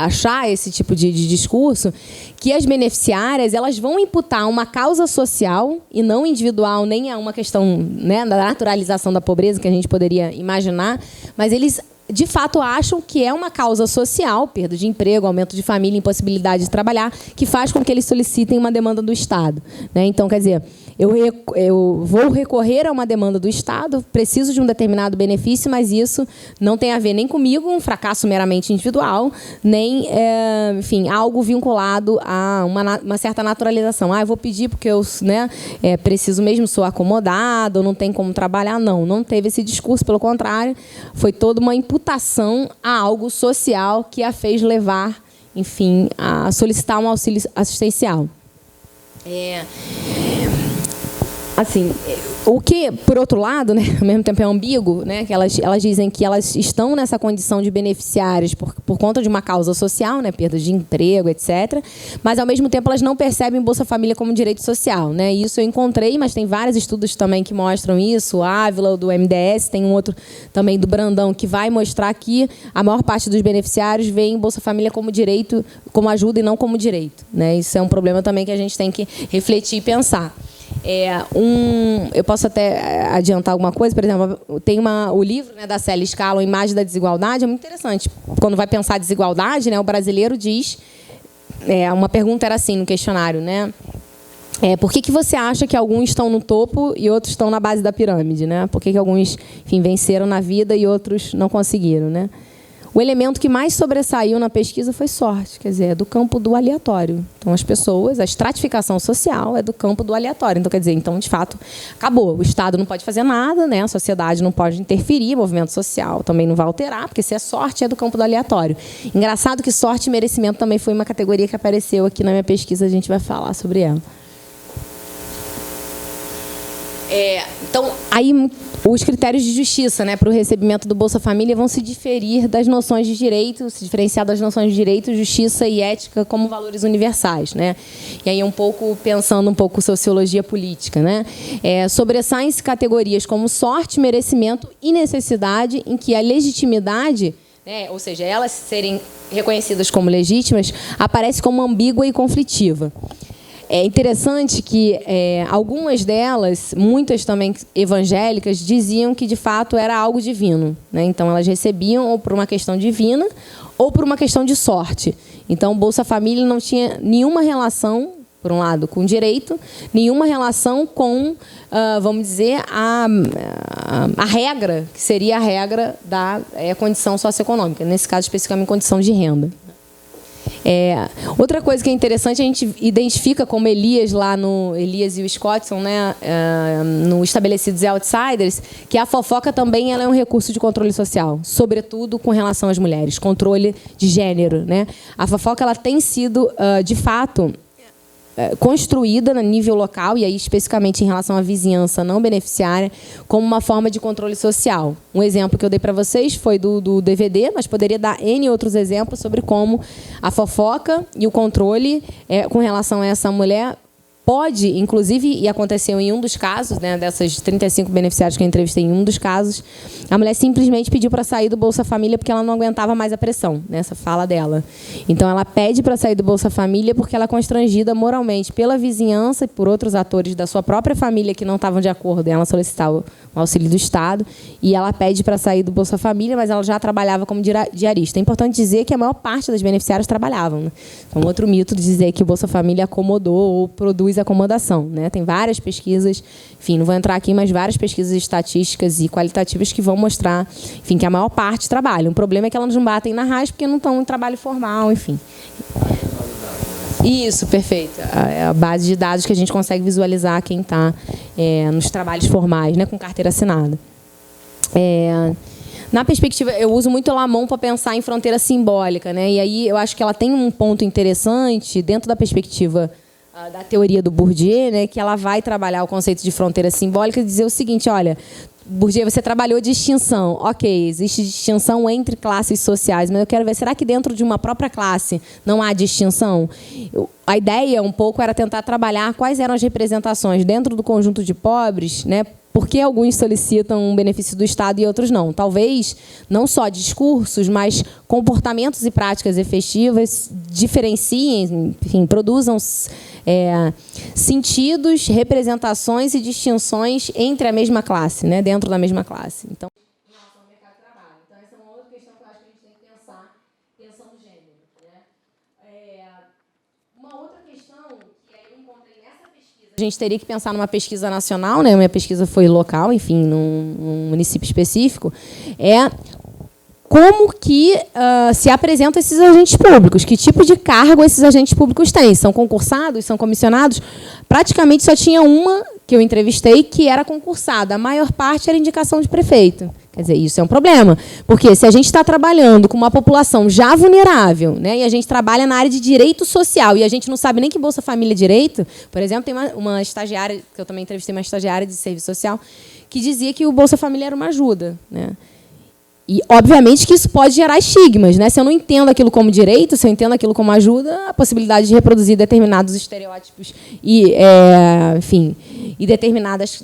achar esse tipo de discurso, que as beneficiárias elas vão imputar uma causa social e não individual, nem a uma questão, né, da naturalização da pobreza que a gente poderia imaginar, mas eles, de fato, acham que é uma causa social, perda de emprego, aumento de família, impossibilidade de trabalhar, que faz com que eles solicitem uma demanda do Estado, né? Então, quer dizer, eu vou recorrer a uma demanda do Estado, preciso de um determinado benefício, mas isso não tem a ver nem comigo, um fracasso meramente individual, nem, enfim, algo vinculado a uma certa naturalização. Eu vou pedir porque eu, né, preciso mesmo, sou acomodado, não tem como trabalhar. Não teve esse discurso, pelo contrário, foi toda uma imputação a algo social que a fez levar, enfim, a solicitar um auxílio assistencial. Assim, o que, por outro lado, né, ao mesmo tempo é ambíguo, né, que elas dizem que elas estão nessa condição de beneficiárias por conta de uma causa social, né, perda de emprego, etc., mas, ao mesmo tempo, elas não percebem Bolsa Família como direito social, né? Isso eu encontrei, mas tem vários estudos também que mostram isso, o Ávila, do MDS, tem um outro também do Brandão, que vai mostrar que a maior parte dos beneficiários vê em Bolsa Família como direito, como ajuda e não como direito, né? Isso é um problema também que a gente tem que refletir e pensar. Eu posso até adiantar alguma coisa, por exemplo, tem o livro, né, da Célia Scala, Imagem da Desigualdade, é muito interessante. Quando vai pensar desigualdade, né, o brasileiro diz, uma pergunta era assim no questionário, né? Por que você acha que alguns estão no topo e outros estão na base da pirâmide, né? Por que alguns, enfim, venceram na vida e outros não conseguiram, né? O elemento que mais sobressaiu na pesquisa foi sorte, quer dizer, é do campo do aleatório. Então, as pessoas, a estratificação social é do campo do aleatório. Então, quer dizer, de fato, acabou. O Estado não pode fazer nada, né? A sociedade não pode interferir, o movimento social também não vai alterar, porque se é sorte, é do campo do aleatório. Engraçado que sorte e merecimento também foi uma categoria que apareceu aqui na minha pesquisa, a gente vai falar sobre ela. Então, aí os critérios de justiça, né, para o recebimento do Bolsa Família vão se diferir das noções de direito, se diferenciar das noções de direito, justiça e ética como valores universais, né? E aí pensando um pouco sociologia política, né? Sobressaem-se categorias como sorte, merecimento e necessidade, em que a legitimidade, né, ou seja, elas serem reconhecidas como legítimas, aparece como ambígua e conflitiva. É interessante que algumas delas, muitas também evangélicas, diziam que, de fato, era algo divino, né? Então, elas recebiam ou por uma questão divina ou por uma questão de sorte. Então, o Bolsa Família não tinha nenhuma relação, por um lado, com direito, nenhuma relação com, vamos dizer, a regra, que seria a regra da condição socioeconômica, nesse caso, especificamente, condição de renda. Outra coisa que é interessante, a gente identifica como Elias e o Scottson, né, no Estabelecidos e Outsiders, que a fofoca também ela é um recurso de controle social, sobretudo com relação às mulheres, controle de gênero, né? A fofoca ela tem sido, de fato, construída no nível local, e aí especificamente em relação à vizinhança não beneficiária, como uma forma de controle social. Um exemplo que eu dei para vocês foi do DVD, mas poderia dar N outros exemplos sobre como a fofoca e o controle com relação a essa mulher pode, inclusive, e aconteceu em um dos casos, né, dessas 35 beneficiários que eu entrevistei, em um dos casos, a mulher simplesmente pediu para sair do Bolsa Família porque ela não aguentava mais a pressão, nessa fala dela. Então, ela pede para sair do Bolsa Família porque ela é constrangida moralmente pela vizinhança e por outros atores da sua própria família que não estavam de acordo em ela solicitar o auxílio do Estado, e ela pede para sair do Bolsa Família, mas ela já trabalhava como diarista. É importante dizer que a maior parte das beneficiárias trabalhavam, né? É um outro mito de dizer que o Bolsa Família acomodou ou produz acomodação, né? Tem várias pesquisas, enfim, não vou entrar aqui, mas várias pesquisas estatísticas e qualitativas que vão mostrar, enfim, que a maior parte trabalha. O problema é que elas não batem na RAS porque não estão em trabalho formal, enfim. Isso, perfeito. É a base de dados que a gente consegue visualizar quem está nos trabalhos formais, né, com carteira assinada. Na perspectiva, eu uso muito a Lamont para pensar em fronteira simbólica, né? E aí eu acho que ela tem um ponto interessante dentro da perspectiva da teoria do Bourdieu, né, que ela vai trabalhar o conceito de fronteira simbólica e dizer o seguinte: olha, Bourdieu, você trabalhou distinção. Ok, existe distinção entre classes sociais, mas eu quero ver, será que dentro de uma própria classe não há distinção? A ideia, um pouco, era tentar trabalhar quais eram as representações dentro do conjunto de pobres, né? Por que alguns solicitam um benefício do Estado e outros não? Talvez não só discursos, mas comportamentos e práticas efetivas diferenciem, enfim, produzam sentidos, representações e distinções entre a mesma classe, né, dentro da mesma classe. Então, em relação ao mercado de trabalho. Então, essa é uma outra questão que eu acho que a gente tem que pensar, pensando no gênero, né? Uma outra questão que eu encontrei nessa pesquisa, a gente teria que pensar numa pesquisa nacional, né? Minha pesquisa foi local, enfim, num município específico, como que se apresentam esses agentes públicos, que tipo de cargo esses agentes públicos têm. São concursados, são comissionados? Praticamente só tinha uma que eu entrevistei que era concursada. A maior parte era indicação de prefeito. Quer dizer, isso é um problema, porque se a gente está trabalhando com uma população já vulnerável, né, e a gente trabalha na área de direito social, e a gente não sabe nem que Bolsa Família é direito, por exemplo, tem uma estagiária, que eu também entrevistei uma estagiária de serviço social, que dizia que o Bolsa Família era uma ajuda, né? E, obviamente, que isso pode gerar estigmas, né? Se eu não entendo aquilo como direito, se eu entendo aquilo como ajuda, a possibilidade de reproduzir determinados estereótipos e, enfim, e determinadas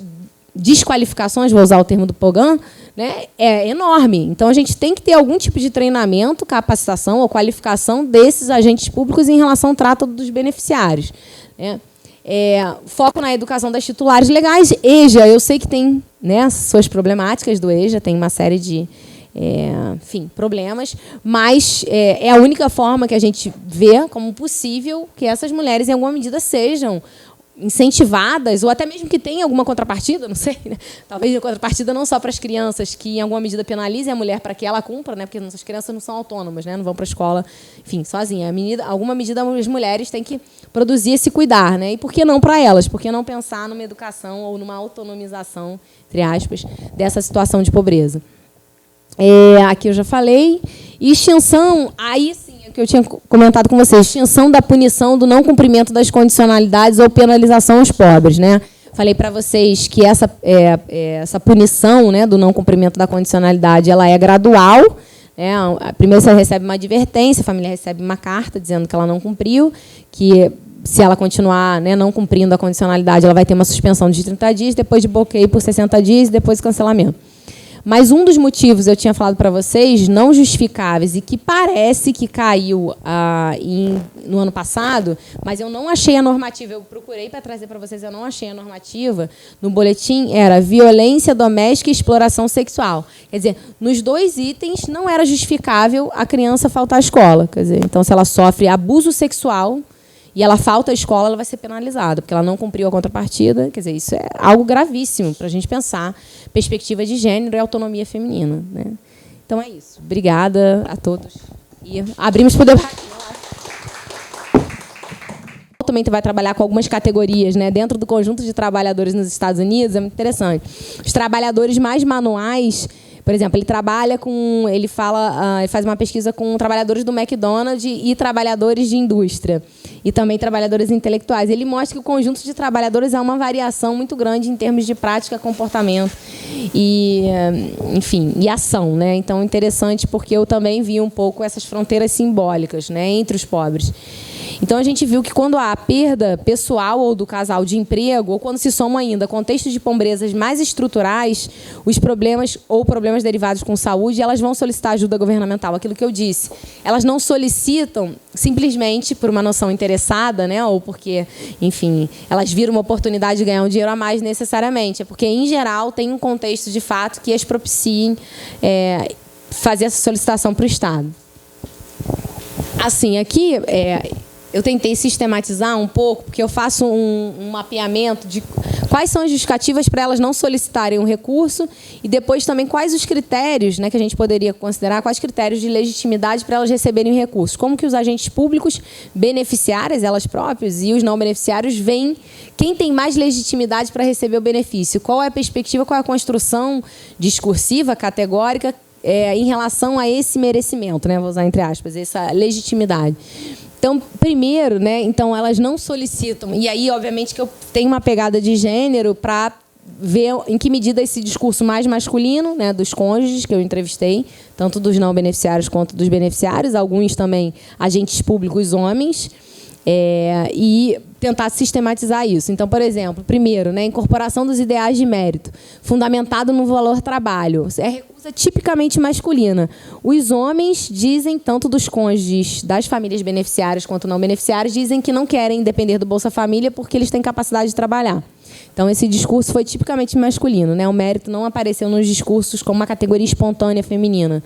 desqualificações, vou usar o termo do Pogan, né, é enorme. Então, a gente tem que ter algum tipo de treinamento, capacitação ou qualificação desses agentes públicos em relação ao trato dos beneficiários, né? Foco na educação das titulares legais. EJA, eu sei que tem, né, suas problemáticas do EJA, tem uma série de enfim, problemas, mas é a única forma que a gente vê como possível que essas mulheres, em alguma medida, sejam incentivadas, ou até mesmo que tenha alguma contrapartida, não sei, né? Talvez a contrapartida não só para as crianças, que em alguma medida penalizem a mulher para que ela cumpra, né? Porque nossas crianças não são autônomas, né? Não vão para a escola, enfim, sozinha. Alguma medida as mulheres têm que produzir e se cuidar, né? E por que não para elas? Por que não pensar numa educação ou numa autonomização, entre aspas, dessa situação de pobreza? Aqui eu já falei. E extinção, aí sim, que eu tinha comentado com vocês, extinção da punição do não cumprimento das condicionalidades ou penalização aos pobres, né? Falei para vocês que essa punição, né, do não cumprimento da condicionalidade, ela é gradual. Primeiro você recebe uma advertência, a família recebe uma carta dizendo que ela não cumpriu, que se ela continuar, né, não cumprindo a condicionalidade, ela vai ter uma suspensão de 30 dias, depois de bloqueio por 60 dias e depois cancelamento. Mas um dos motivos, eu tinha falado para vocês, não justificáveis, e que parece que caiu no ano passado, mas eu não achei a normativa, eu procurei para trazer para vocês, eu não achei a normativa, no boletim era violência doméstica e exploração sexual. Quer dizer, nos 2 itens não era justificável a criança faltar à escola. Quer dizer, então, se ela sofre abuso sexual e ela falta à escola, ela vai ser penalizada, porque ela não cumpriu a contrapartida. Quer dizer, isso é algo gravíssimo para a gente pensar perspectiva de gênero e autonomia feminina, né? Então, é isso. Obrigada a todos. E abrimos para o debate. Também vai trabalhar com algumas categorias, né? Dentro do conjunto de trabalhadores nos Estados Unidos, é muito interessante. Os trabalhadores mais manuais, por exemplo, ele faz uma pesquisa com trabalhadores do McDonald's e trabalhadores de indústria, e também trabalhadores intelectuais. Ele mostra que o conjunto de trabalhadores há uma variação muito grande em termos de prática, comportamento e, enfim, e ação, né? Então, interessante, porque eu também vi um pouco essas fronteiras simbólicas, né, entre os pobres. Então, a gente viu que quando há perda pessoal ou do casal de emprego, ou quando se somam ainda contextos de pobrezas mais estruturais, os problemas ou problemas derivados com saúde, elas vão solicitar ajuda governamental. Aquilo que eu disse, elas não solicitam simplesmente por uma noção interessada, né, ou porque, enfim, elas viram uma oportunidade de ganhar um dinheiro a mais necessariamente. É porque, em geral, tem um contexto de fato que as propiciem fazer essa solicitação para o Estado. Assim, aqui eu tentei sistematizar um pouco, porque eu faço um mapeamento de quais são as justificativas para elas não solicitarem um recurso e depois também quais os critérios, né, que a gente poderia considerar, quais critérios de legitimidade para elas receberem recursos. Como que os agentes públicos, beneficiárias, elas próprias, e os não beneficiários, veem quem tem mais legitimidade para receber o benefício. Qual é a perspectiva, qual é a construção discursiva, categórica, em relação a esse merecimento, né, vou usar entre aspas, essa legitimidade. Então, primeiro, né, então elas não solicitam, e aí, obviamente, que eu tenho uma pegada de gênero para ver em que medida esse discurso mais masculino, né, dos cônjuges que eu entrevistei, tanto dos não beneficiários quanto dos beneficiários, alguns também agentes públicos homens, e tentar sistematizar isso. Então, por exemplo, primeiro, né, incorporação dos ideais de mérito, fundamentado no valor trabalho. É recusa tipicamente masculina. Os homens dizem, tanto dos cônjuges das famílias beneficiárias quanto não beneficiárias, dizem que não querem depender do Bolsa Família porque eles têm capacidade de trabalhar. Então, esse discurso foi tipicamente masculino, né? O mérito não apareceu nos discursos como uma categoria espontânea feminina.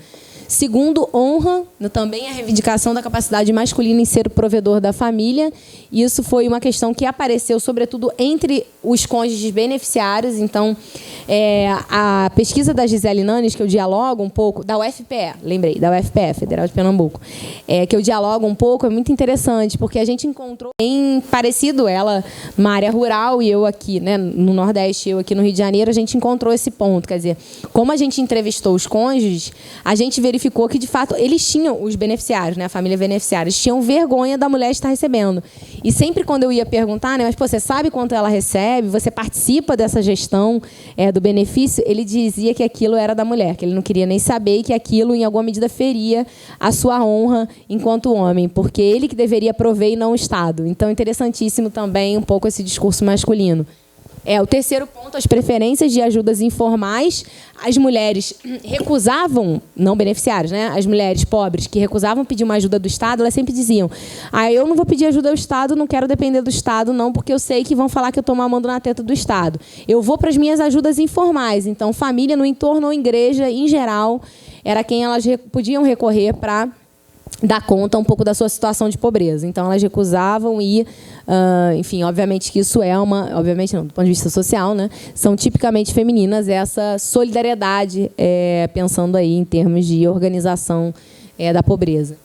Segundo, honra também a reivindicação da capacidade masculina em ser o provedor da família. Isso foi uma questão que apareceu, sobretudo, entre os cônjuges beneficiários. Então, a pesquisa da Gisele Nanes, que eu dialogo um pouco, da UFPE, lembrei, da UFPE, Federal de Pernambuco, que eu dialogo um pouco, é muito interessante, porque a gente encontrou bem parecido, ela numa área rural e eu aqui, né, no Nordeste, eu aqui no Rio de Janeiro, a gente encontrou esse ponto. Quer dizer, como a gente entrevistou os cônjuges, a gente verificou que, de fato, eles tinham, os beneficiários, né, a família beneficiária, eles tinham vergonha da mulher estar recebendo. E sempre quando eu ia perguntar, né, mas pô, você sabe quanto ela recebe? Você participa dessa gestão do benefício? Ele dizia que aquilo era da mulher, que ele não queria nem saber e que aquilo, em alguma medida, feria a sua honra enquanto homem, porque ele que deveria prover e não o Estado. Então, interessantíssimo também um pouco esse discurso masculino. O terceiro ponto, as preferências de ajudas informais. As mulheres recusavam, não beneficiárias, né? As mulheres pobres que recusavam pedir uma ajuda do Estado, elas sempre diziam: eu não vou pedir ajuda ao Estado, não quero depender do Estado, não, porque eu sei que vão falar que eu estou mamando na teta do Estado. Eu vou para as minhas ajudas informais. Então, família no entorno ou igreja, em geral, era quem elas podiam recorrer para dar conta um pouco da sua situação de pobreza. Então, elas recusavam e, enfim, obviamente que isso obviamente não, do ponto de vista social, né, são tipicamente femininas, essa solidariedade, pensando aí em termos de organização da pobreza.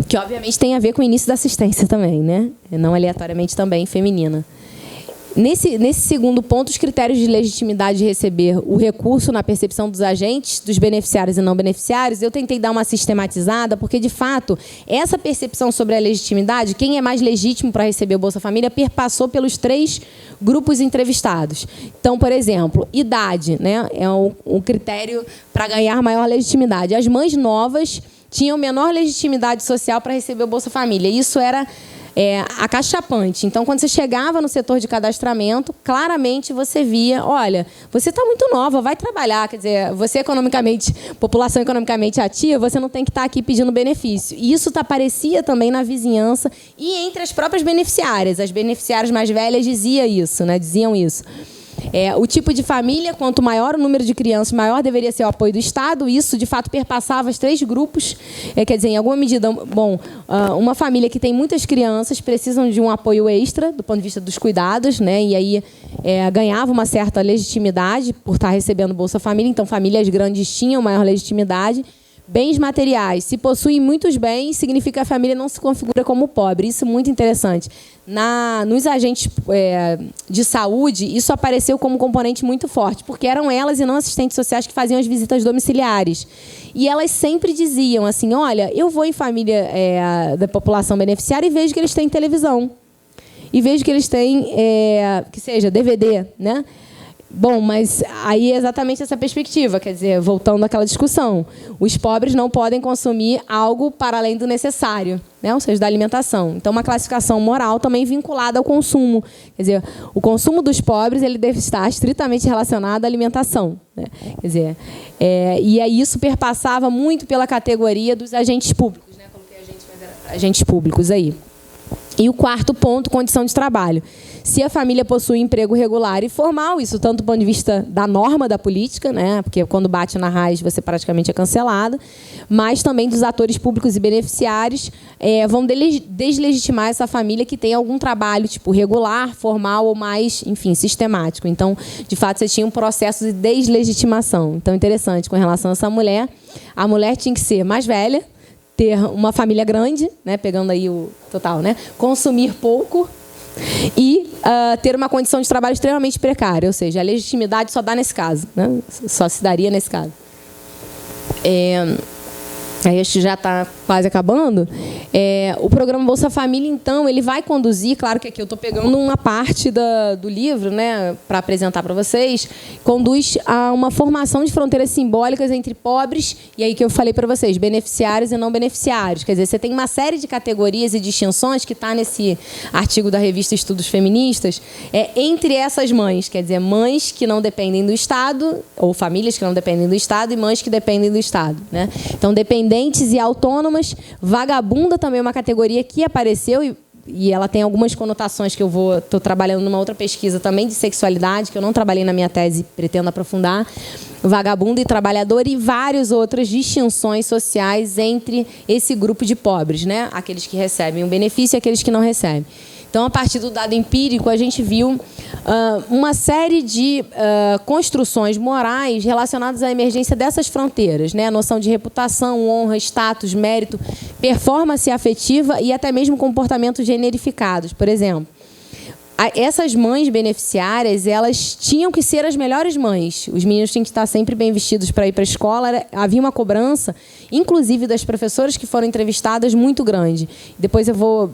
Que, obviamente, tem a ver com o início da assistência também, né, não aleatoriamente também feminina. Nesse segundo ponto, os critérios de legitimidade de receber o recurso na percepção dos agentes, dos beneficiários e não beneficiários, eu tentei dar uma sistematizada, porque, de fato, essa percepção sobre a legitimidade, quem é mais legítimo para receber o Bolsa Família, perpassou pelos 3 grupos entrevistados. Então, por exemplo, idade, né, é um critério para ganhar maior legitimidade. As mães novas tinham menor legitimidade social para receber o Bolsa Família. Isso era acachapante. Então, quando você chegava no setor de cadastramento, claramente você via, olha, você está muito nova, vai trabalhar. Quer dizer, você população economicamente ativa, você não tem que estar aqui pedindo benefício. E isso aparecia também na vizinhança e entre as próprias beneficiárias. As beneficiárias mais velhas diziam isso. O tipo de família, quanto maior o número de crianças, maior deveria ser o apoio do Estado. Isso, de fato, perpassava os 3 grupos. Quer dizer, em alguma medida, uma família que tem muitas crianças precisam de um apoio extra, do ponto de vista dos cuidados, né? E aí ganhava uma certa legitimidade por estar recebendo Bolsa Família. Então, famílias grandes tinham maior legitimidade. Bens materiais. Se possuem muitos bens, significa que a família não se configura como pobre. Isso é muito interessante. Nos agentes de saúde, isso apareceu como componente muito forte, porque eram elas e não assistentes sociais que faziam as visitas domiciliares. E elas sempre diziam assim, olha, eu vou em família da população beneficiária e vejo que eles têm televisão. E vejo que eles têm, que seja, DVD, né? Bom, mas aí é exatamente essa perspectiva, quer dizer, voltando àquela discussão, os pobres não podem consumir algo para além do necessário, né? Ou seja, da alimentação. Então, uma classificação moral também vinculada ao consumo. Quer dizer, o consumo dos pobres ele deve estar estritamente relacionado à alimentação, né? Quer dizer, e aí isso perpassava muito pela categoria dos agentes públicos, né? Coloquei agentes, mas era agentes públicos aí. E o 4º ponto, condição de trabalho. Se a família possui emprego regular e formal, isso tanto do ponto de vista da norma da política, né, porque quando bate na raiz você praticamente é cancelado, mas também dos atores públicos e beneficiários vão deslegitimar essa família que tem algum trabalho tipo regular, formal ou mais, enfim, sistemático. Então, de fato, você tinha um processo de deslegitimação. Então, interessante com relação a essa mulher. A mulher tinha que ser mais velha, ter uma família grande, né, pegando aí o total, né, consumir pouco e ter uma condição de trabalho extremamente precária, ou seja, a legitimidade só dá nesse caso, né, só se daria nesse caso. Aí acho que já está quase acabando. O programa Bolsa Família, então, ele vai conduzir, claro que aqui eu estou pegando uma parte do livro, né, para apresentar para vocês, conduz a uma formação de fronteiras simbólicas entre pobres, e aí que eu falei para vocês, beneficiários e não beneficiários. Quer dizer, você tem uma série de categorias e distinções que está nesse artigo da revista Estudos Feministas, entre essas mães, quer dizer, mães que não dependem do Estado, ou famílias que não dependem do Estado, e mães que dependem do Estado, né? Então, dependentes e autônomas. Vagabunda também é uma categoria que apareceu e ela tem algumas conotações que eu estou trabalhando numa outra pesquisa também de sexualidade, que eu não trabalhei na minha tese, pretendo aprofundar. Vagabunda e trabalhador e várias outras distinções sociais entre esse grupo de pobres, né? Aqueles que recebem o benefício e aqueles que não recebem. Então, a partir do dado empírico, a gente viu uma série de construções morais relacionadas à emergência dessas fronteiras, né? A noção de reputação, honra, status, mérito, performance afetiva e até mesmo comportamentos generificados. Por exemplo, essas mães beneficiárias, elas tinham que ser as melhores mães. Os meninos tinham que estar sempre bem vestidos para ir para a escola. Havia uma cobrança, inclusive das professoras que foram entrevistadas, muito grande. Depois eu vou,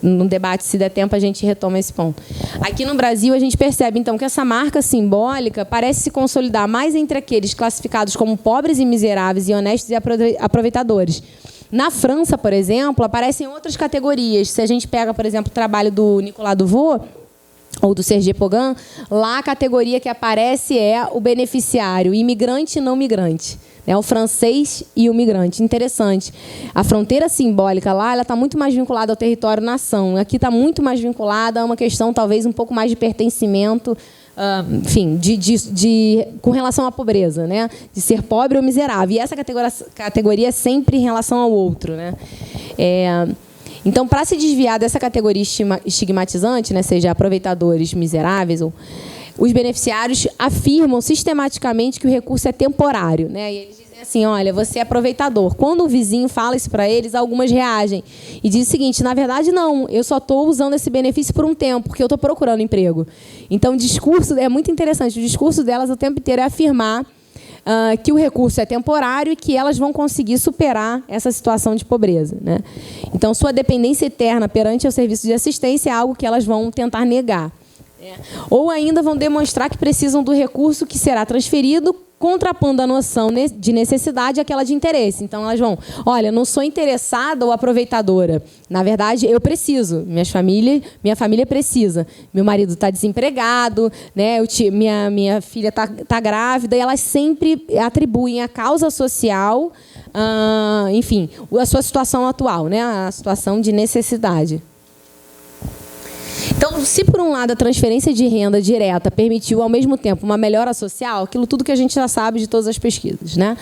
no debate, se der tempo, a gente retoma esse ponto. Aqui no Brasil, a gente percebe, então, que essa marca simbólica parece se consolidar mais entre aqueles classificados como pobres e miseráveis e honestos e aproveitadores. Na França, por exemplo, aparecem outras categorias. Se a gente pega, por exemplo, o trabalho do Nicolas Duvaux, ou do Serge Pogan, lá a categoria que aparece é o beneficiário, imigrante e não migrante. O francês e o migrante. Interessante. A fronteira simbólica lá ela está muito mais vinculada ao território-nação. Aqui está muito mais vinculada a uma questão, talvez, um pouco mais de pertencimento, enfim, com relação à pobreza, né? De ser pobre ou miserável. E essa categoria é sempre em relação ao outro, né? Então, para se desviar dessa categoria estigmatizante, né, seja aproveitadores miseráveis, os beneficiários afirmam sistematicamente que o recurso é temporário, né? E eles dizem assim, olha, você é aproveitador. Quando o vizinho fala isso para eles, algumas reagem e diz o seguinte, na verdade, não, eu só estou usando esse benefício por um tempo, porque eu estou procurando emprego. Então, o discurso é muito interessante. O discurso delas o tempo inteiro é afirmar que o recurso é temporário e que elas vão conseguir superar essa situação de pobreza, né? Então, sua dependência eterna perante o serviço de assistência é algo que elas vão tentar negar. Ou ainda vão demonstrar que precisam do recurso que será transferido, contrapondo a noção de necessidade àquela de interesse. Então, elas vão, olha, não sou interessada ou aproveitadora. Na verdade, eu preciso. Minha família precisa. Meu marido está desempregado, né? Minha filha tá grávida. E elas sempre atribuem a causa social, enfim, a sua situação atual, né? A situação de necessidade. Então, se por um lado a transferência de renda direta permitiu ao mesmo tempo uma melhora social, aquilo tudo que a gente já sabe de todas as pesquisas, né?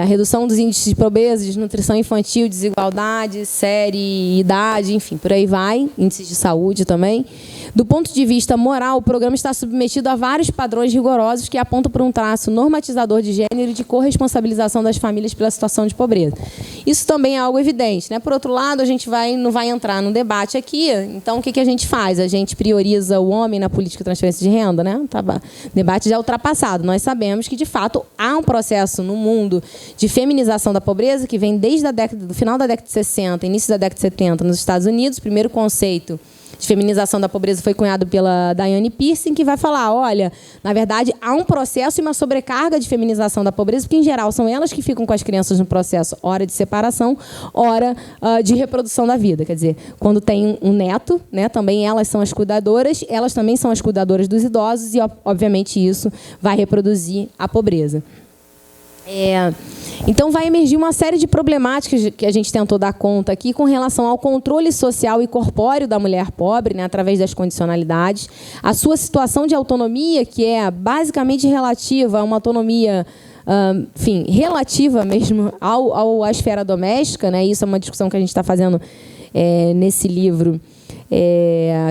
A redução dos índices de pobreza, desnutrição infantil, desigualdade, série, idade, enfim, por aí vai, índices de saúde também. Do ponto de vista moral, o programa está submetido a vários padrões rigorosos que apontam para um traço normatizador de gênero e de corresponsabilização das famílias pela situação de pobreza. Isso também é algo evidente, né? Por outro lado, a gente não vai entrar no debate aqui, então o que a gente faz? A gente prioriza o homem na política de transferência de renda, né? O debate já é ultrapassado. Nós sabemos que, de fato, há um processo no mundo de feminização da pobreza que vem desde do final da década de 60, início da década de 70, nos Estados Unidos. O primeiro conceito de feminização da pobreza foi cunhado pela Diane Pearson, que vai falar, olha, na verdade, há um processo e uma sobrecarga de feminização da pobreza, porque, em geral, são elas que ficam com as crianças no processo, hora de separação, hora de reprodução da vida. Quer dizer, quando tem um neto, né, também elas são as cuidadoras, elas também são as cuidadoras dos idosos e, obviamente, isso vai reproduzir a pobreza. Então, vai emergir uma série de problemáticas que a gente tentou dar conta aqui com relação ao controle social e corpóreo da mulher pobre, né, através das condicionalidades, a sua situação de autonomia, que é basicamente relativa a uma autonomia, enfim, relativa mesmo à esfera doméstica, né? Isso é uma discussão que a gente está fazendo nesse livro,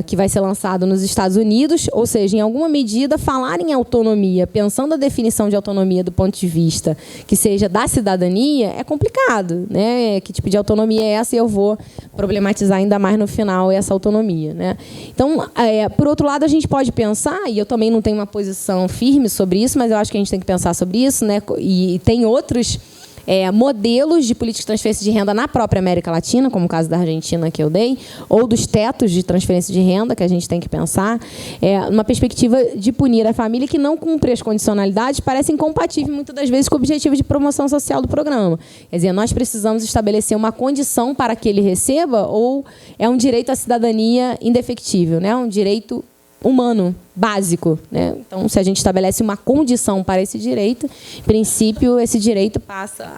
que vai ser lançado nos Estados Unidos, ou seja, em alguma medida, falar em autonomia, pensando a definição de autonomia do ponto de vista que seja da cidadania, é complicado, né? Que tipo de autonomia é essa? E eu vou problematizar ainda mais no final essa autonomia, né? Então, por outro lado, a gente pode pensar, e eu também não tenho uma posição firme sobre isso, mas eu acho que a gente tem que pensar sobre isso, né? E tem outros modelos de política de transferência de renda na própria América Latina, como o caso da Argentina que eu dei, ou dos tetos de transferência de renda que a gente tem que pensar, uma perspectiva de punir a família que não cumpre as condicionalidades parece incompatível, muitas das vezes, com o objetivo de promoção social do programa. Quer dizer, nós precisamos estabelecer uma condição para que ele receba ou é um direito à cidadania indefectível, né? Um direito humano, básico, né? Então, se a gente estabelece uma condição para esse direito, em princípio, esse direito passa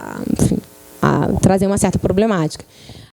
a trazer uma certa problemática.